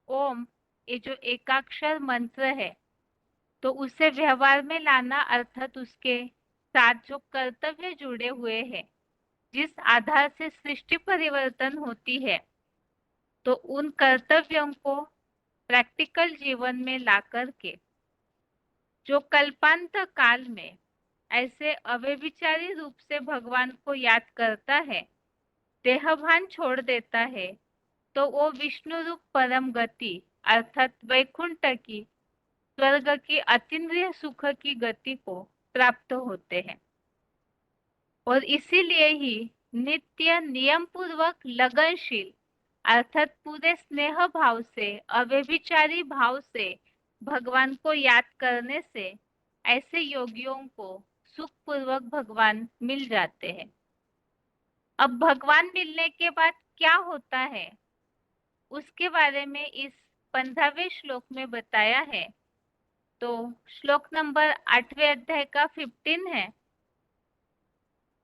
ओम ये जो एकाक्षर मंत्र है, तो उसे व्यवहार में लाना अर्थात उसके साथ जो कर्तव्य जुड़े हुए हैं, जिस आधार से सृष्टि परिवर्तन होती है, तो उन कर्तव्यों को प्रैक्टिकल जीवन में ला करके जो कल्पांत काल में ऐसे अव्यभिचारी रूप से भगवान को याद करता है, देहभान छोड़ देता है, तो वो विष्णु रूप परम गति अर्थात वैकुंठ की, स्वर्ग की अतीन्द्रिय सुख की गति को प्राप्त होते हैं। और इसीलिए ही नित्य नियम पूर्वक लगनशील अर्थात पूरे स्नेह भाव से, अव्यभिचारी भाव से भगवान को याद करने से ऐसे योगियों को सुख पूर्वक भगवान मिल जाते हैं। अब भगवान मिलने के बाद क्या होता है उसके बारे में इस 15वें श्लोक में बताया है। तो श्लोक नंबर 8वें अध्याय का 15 है,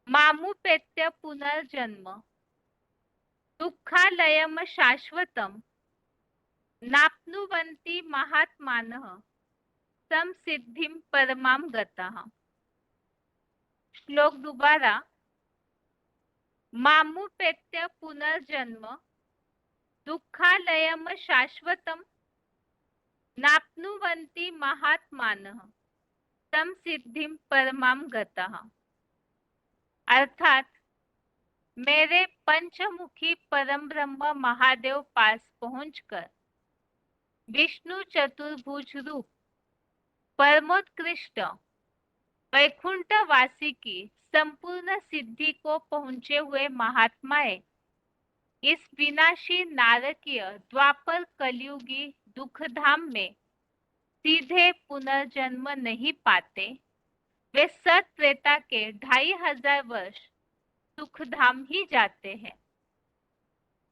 मामुपेत्य पुनर्जन्म दुःखालयम शाश्वतम नाप्नुवन्ति महात्मानः संसिद्धिं परमां गतः। श्लोक दोबारा, मामुपेत्य पुनर्जन्म दुःखालयम शाश्वतम नाप्नुवन्ति महात्मानः संसिद्धिं परमां गतः। अर्थात मेरे पंचमुखी परम ब्रह्म महादेव पास पहुंचकर विष्णु चतुर्भुज रूप परमोत्कृष्ट वैकुंठवासी की संपूर्ण सिद्धि को पहुंचे हुए महात्माएं इस विनाशी नारकीय द्वापर कलयुगी दुखधाम में सीधे पुनर्जन्म नहीं पाते। वे सत त्रेता के 2500 वर्ष सुखधाम ही जाते हैं।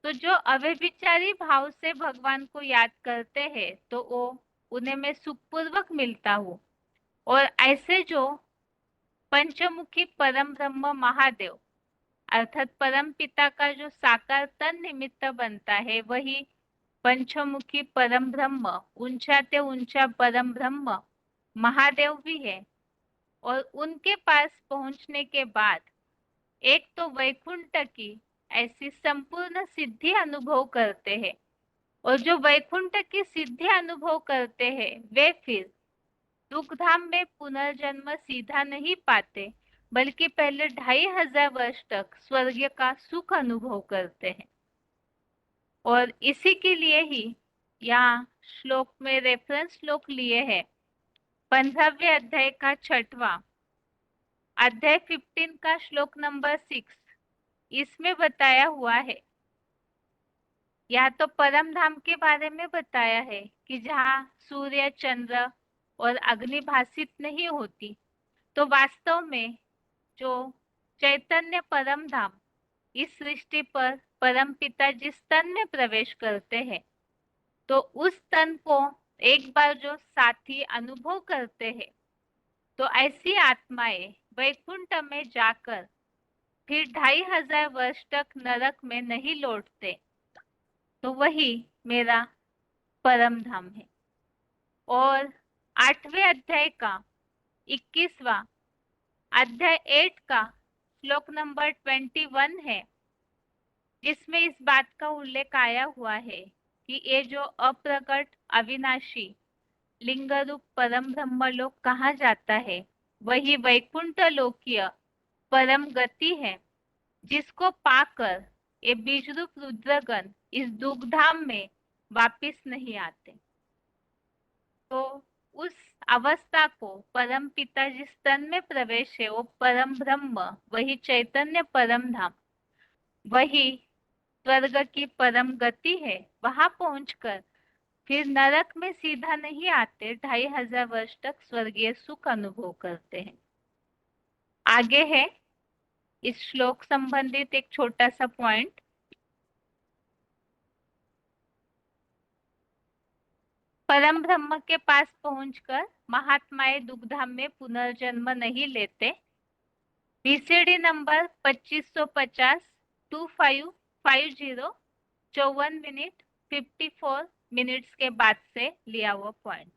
तो जो अव्यभिचारी भाव से भगवान को याद करते हैं तो वो उन्हें में सुखपूर्वक मिलता हूँ। और ऐसे जो पंचमुखी परम ब्रह्म महादेव अर्थात परम पिता का जो साकार तन निमित्त बनता है, वही पंचमुखी परम ब्रह्म, ऊंचाते ऊंचा परम ब्रह्म महादेव भी है। और उनके पास पहुंचने के बाद एक तो वैकुंठ की ऐसी संपूर्ण सिद्धि अनुभव करते हैं, और जो वैकुंठ की सिद्धि अनुभव करते हैं वे फिर दुखधाम में पुनर्जन्म सीधा नहीं पाते, बल्कि पहले 2500 वर्ष तक स्वर्ग का सुख अनुभव करते हैं। और इसी के लिए ही यहाँ श्लोक में रेफरेंस श्लोक लिए हैं। 15वें अध्याय का 6वां अध्याय 15 का श्लोक नंबर 6 इसमें बताया हुआ है। या तो परम धाम के बारे में बताया है कि जहाँ सूर्य चंद्र और अग्नि भाषित नहीं होती, तो वास्तव में जो चैतन्य परम धाम इस सृष्टि पर परम पिता जिस तन में प्रवेश करते हैं, तो उस तन को एक बार जो साथी अनुभव करते हैं, तो ऐसी आत्माएं वैकुंठ में जाकर फिर 2500 वर्ष तक नरक में नहीं लौटते, तो वही मेरा परम धाम है। और 8वें अध्याय का 21वां अध्याय 8 का श्लोक नंबर 21 है, जिसमें इस बात का उल्लेख आया हुआ है कि ये जो अप्रकट अविनाशी लिंग रूप परम ब्रह्मलोक कहा जाता है, वही वैकुंठ लोकीय परम गति है, जिसको पाकर ये बीज रूप रुद्रगण इस दुखधाम में वापिस नहीं आते। तो उस अवस्था को परम पिता जिस तन में प्रवेश है वो परम ब्रह्म, वही चैतन्य परम धाम, वही स्वर्ग की परम गति है। वहां पहुंचकर फिर नरक में सीधा नहीं आते, 2500 वर्ष तक स्वर्गीय सुख अनुभव करते हैं। आगे है इस श्लोक संबंधित एक छोटा सा पॉइंट। परम ब्रह्म के पास पहुंचकर महात्माएं दुखधाम में पुनर्जन्म नहीं लेते। बीसीडी नंबर 2550 2550 54 मिनट 54 मिनट्स के बाद से लिया हुआ पॉइंट।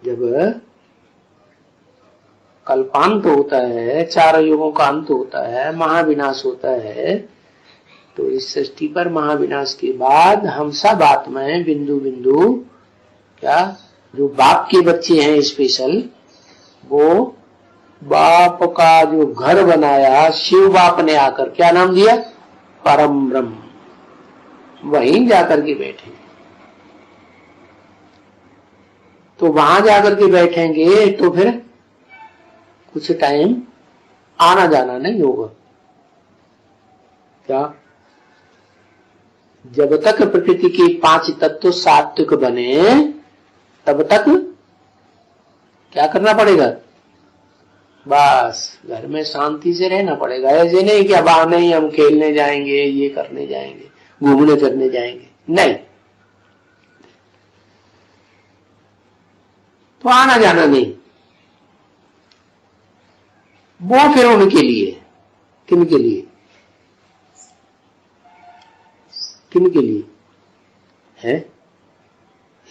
जब कल्पांत होता है, 4 युगों का अंत होता है, महाविनाश होता है, तो इस सृष्टि पर महाविनाश के बाद हम सब आत्माएं बिंदु बिंदु, क्या जो बाप के बच्चे हैं स्पेशल, वो बाप का जो घर बनाया शिव बाप ने आकर क्या नाम दिया, परम ब्रह्म, वहीं जाकर के बैठे। तो वहां जाकर के बैठेंगे तो फिर कुछ टाइम आना जाना नहीं होगा। क्या जब तक प्रकृति के 5 तत्व सात्विक बने तब तक क्या करना पड़ेगा, बस घर में शांति से रहना पड़ेगा। ऐसे नहीं कि अब नहीं हम खेलने जाएंगे, ये करने जाएंगे, घूमने फिरने जाएंगे, नहीं। तो आना जाना नहीं, वो फिर उनके लिए, किनके लिए, किनके लिए है,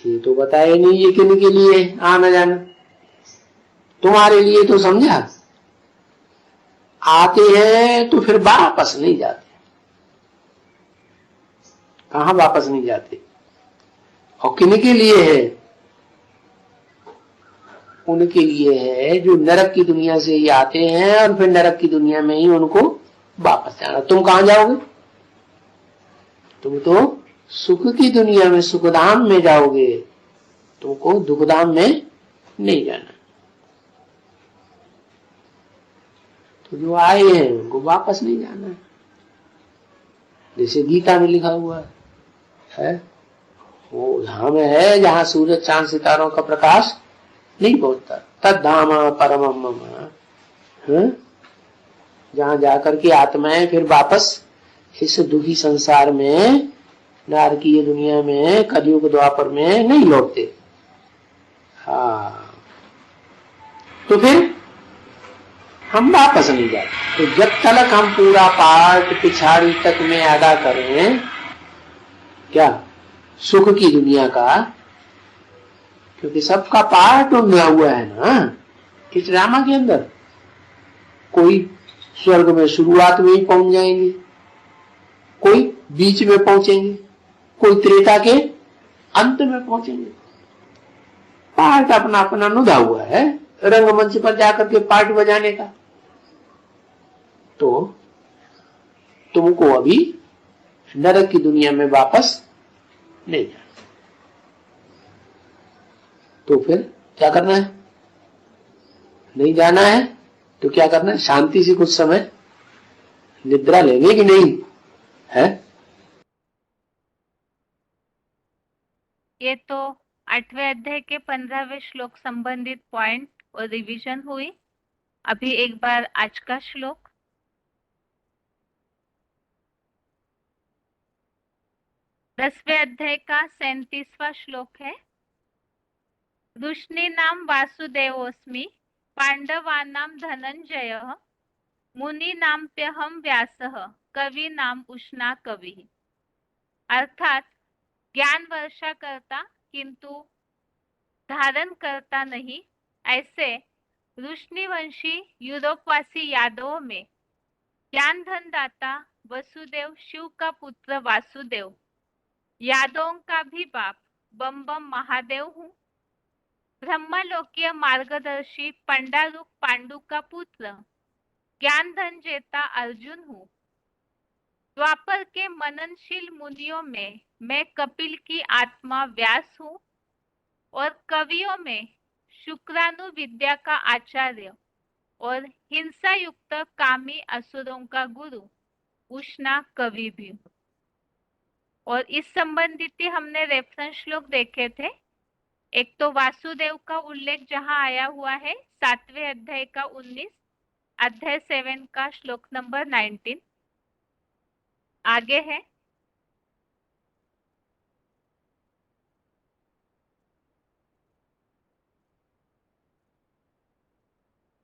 ये तो बताया नहीं ये किनके लिए आना जाना। तुम्हारे लिए तो समझा, आते हैं तो फिर वापस नहीं जाते। कहां वापस नहीं जाते, और किनके लिए है, उनके लिए है जो नरक की दुनिया से ही आते हैं और फिर नरक की दुनिया में ही उनको वापस जाना। तुम कहां जाओगे, तुम तो सुख की दुनिया में सुखधाम में जाओगे, तुमको दुखधाम में नहीं जाना। तो जो आए हैं उनको वापस नहीं जाना है। जैसे गीता में लिखा हुआ है, वो धाम है जहां सूरज चांद सितारों का प्रकाश नहीं पहुंचता, तद्धाम परमम मम, जहां जाकर के आत्माएं फिर वापस इस दुखी संसार में, नारकीय दुनिया में, कलयुग द्वापर में नहीं लौटते। हाँ, तो फिर हम वापस नहीं जाते। तो जब तक हम पूरा पाठ पिछाड़ी तक में अदा करें क्या सुख की दुनिया का, क्योंकि सबका पार्ट उनमें हुआ है ना इस ड्रामा के अंदर। कोई स्वर्ग में शुरुआत में ही पहुंच जाएंगे, कोई बीच में पहुंचेंगे, कोई त्रेता के अंत में पहुंचेंगे। पार्ट अपना अपना नुदा हुआ है रंगमंच पर जाकर के पार्ट बजाने का। तो तुमको अभी नरक की दुनिया में वापस नहीं जाना। तो फिर क्या करना है? नहीं जाना है तो क्या करना है? शांति से कुछ समय निद्रा लेंगे कि नहीं है? ये तो 8वें अध्याय के 15वें श्लोक संबंधित पॉइंट और रिवीजन हुई। अभी एक बार आज का श्लोक। 10वें अध्याय का 37वां श्लोक है। वृष्णीनां वासुदेवोऽस्मि पांडवानां धनंजयः मुनीनाम्प्यहं व्यासः कवीनाम उष्णा कवि। अर्थात ज्ञान वर्षा करता किंतु धारण करता नहीं, ऐसे वृष्णिवंशी यूरोपवासी यादवों में ज्ञान धन दाता वसुदेव शिव का पुत्र वासुदेव, यादवों का भी बाप बम बम महादेव हूँ। ब्रह्मलोकीय मार्गदर्शी पंडारूप पांडु का पुत्र ज्ञान धन जेता अर्जुन हूँ। द्वापर के मननशील मुनियों में मैं कपिल की आत्मा व्यास हूँ और कवियों में शुक्रानु विद्या का आचार्य और हिंसा युक्त कामी असुरों का गुरु उष्णा कवि भी हूँ। और इस संबंधित हमने रेफरेंस श्लोक देखे थे। एक तो वासुदेव का उल्लेख जहां आया हुआ है 7वें अध्याय का 19, अध्याय 7 का श्लोक नंबर 19। आगे है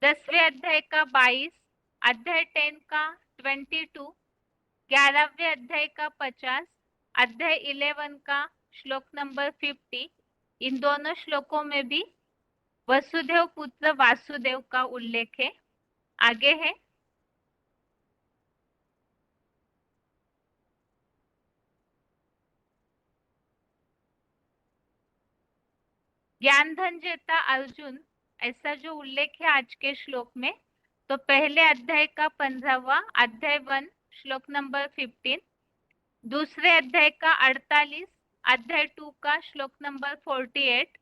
10वें अध्याय का 22, अध्याय 10 का 22, 11वें अध्याय का 50, अध्याय 11 का श्लोक नंबर 50। इन दोनों श्लोकों में भी वसुदेव पुत्र वासुदेव का उल्लेख है। आगे है ज्ञान धन जेता अर्जुन, ऐसा जो उल्लेख है आज के श्लोक में। तो पहले अध्याय का 15वां, अध्याय 1 श्लोक नंबर 15, दूसरे अध्याय का 48, अध्याय 2 का श्लोक नंबर 48।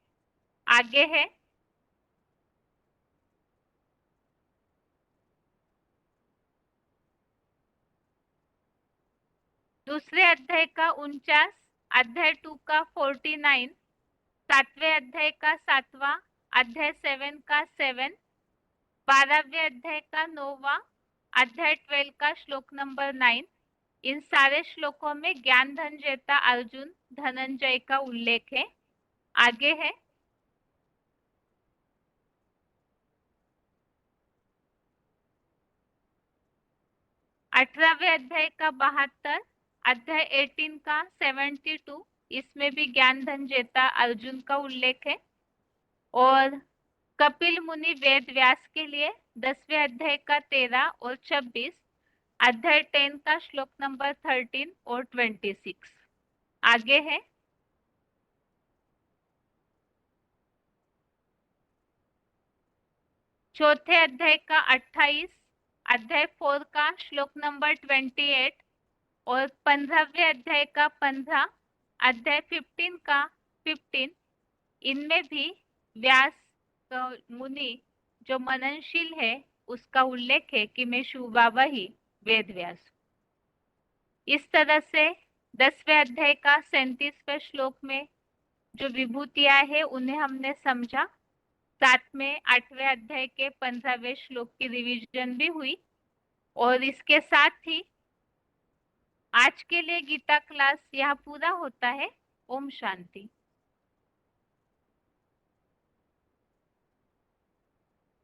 आगे है दूसरे अध्याय का 49, अध्याय 2 का 49, 7वें अध्याय का 7वां, अध्याय 7 का 7, 12वें अध्याय का 9वां, अध्याय 12 का श्लोक नंबर 9। इन सारे श्लोकों में ज्ञान धन जेता अर्जुन धनंजय का उल्लेख है। आगे है अठारहवें अध्याय का 72, अध्याय 18 का 72, इसमें भी ज्ञान धन जेता अर्जुन का उल्लेख है। और कपिल मुनि वेद व्यास के लिए 10वें अध्याय का 13 और 26, अध्याय 10 का श्लोक नंबर 13 और 26। आगे है चौथे अध्याय का 28, अध्याय 4 का श्लोक नंबर 28 और 15वें अध्याय का 15, अध्याय 15 का 15। इनमें भी व्यास मुनि जो मननशील है उसका उल्लेख है कि मैं शिव बाबा ही वेद व्यास। इस तरह से 10वें अध्याय का 37वें श्लोक में जो विभूतियां है उन्हें हमने समझा। साथ में 8वें अध्याय के 15वें श्लोक की रिवीजन भी हुई। और इसके साथ ही आज के लिए गीता क्लास यहाँ पूरा होता है। ओम शांति।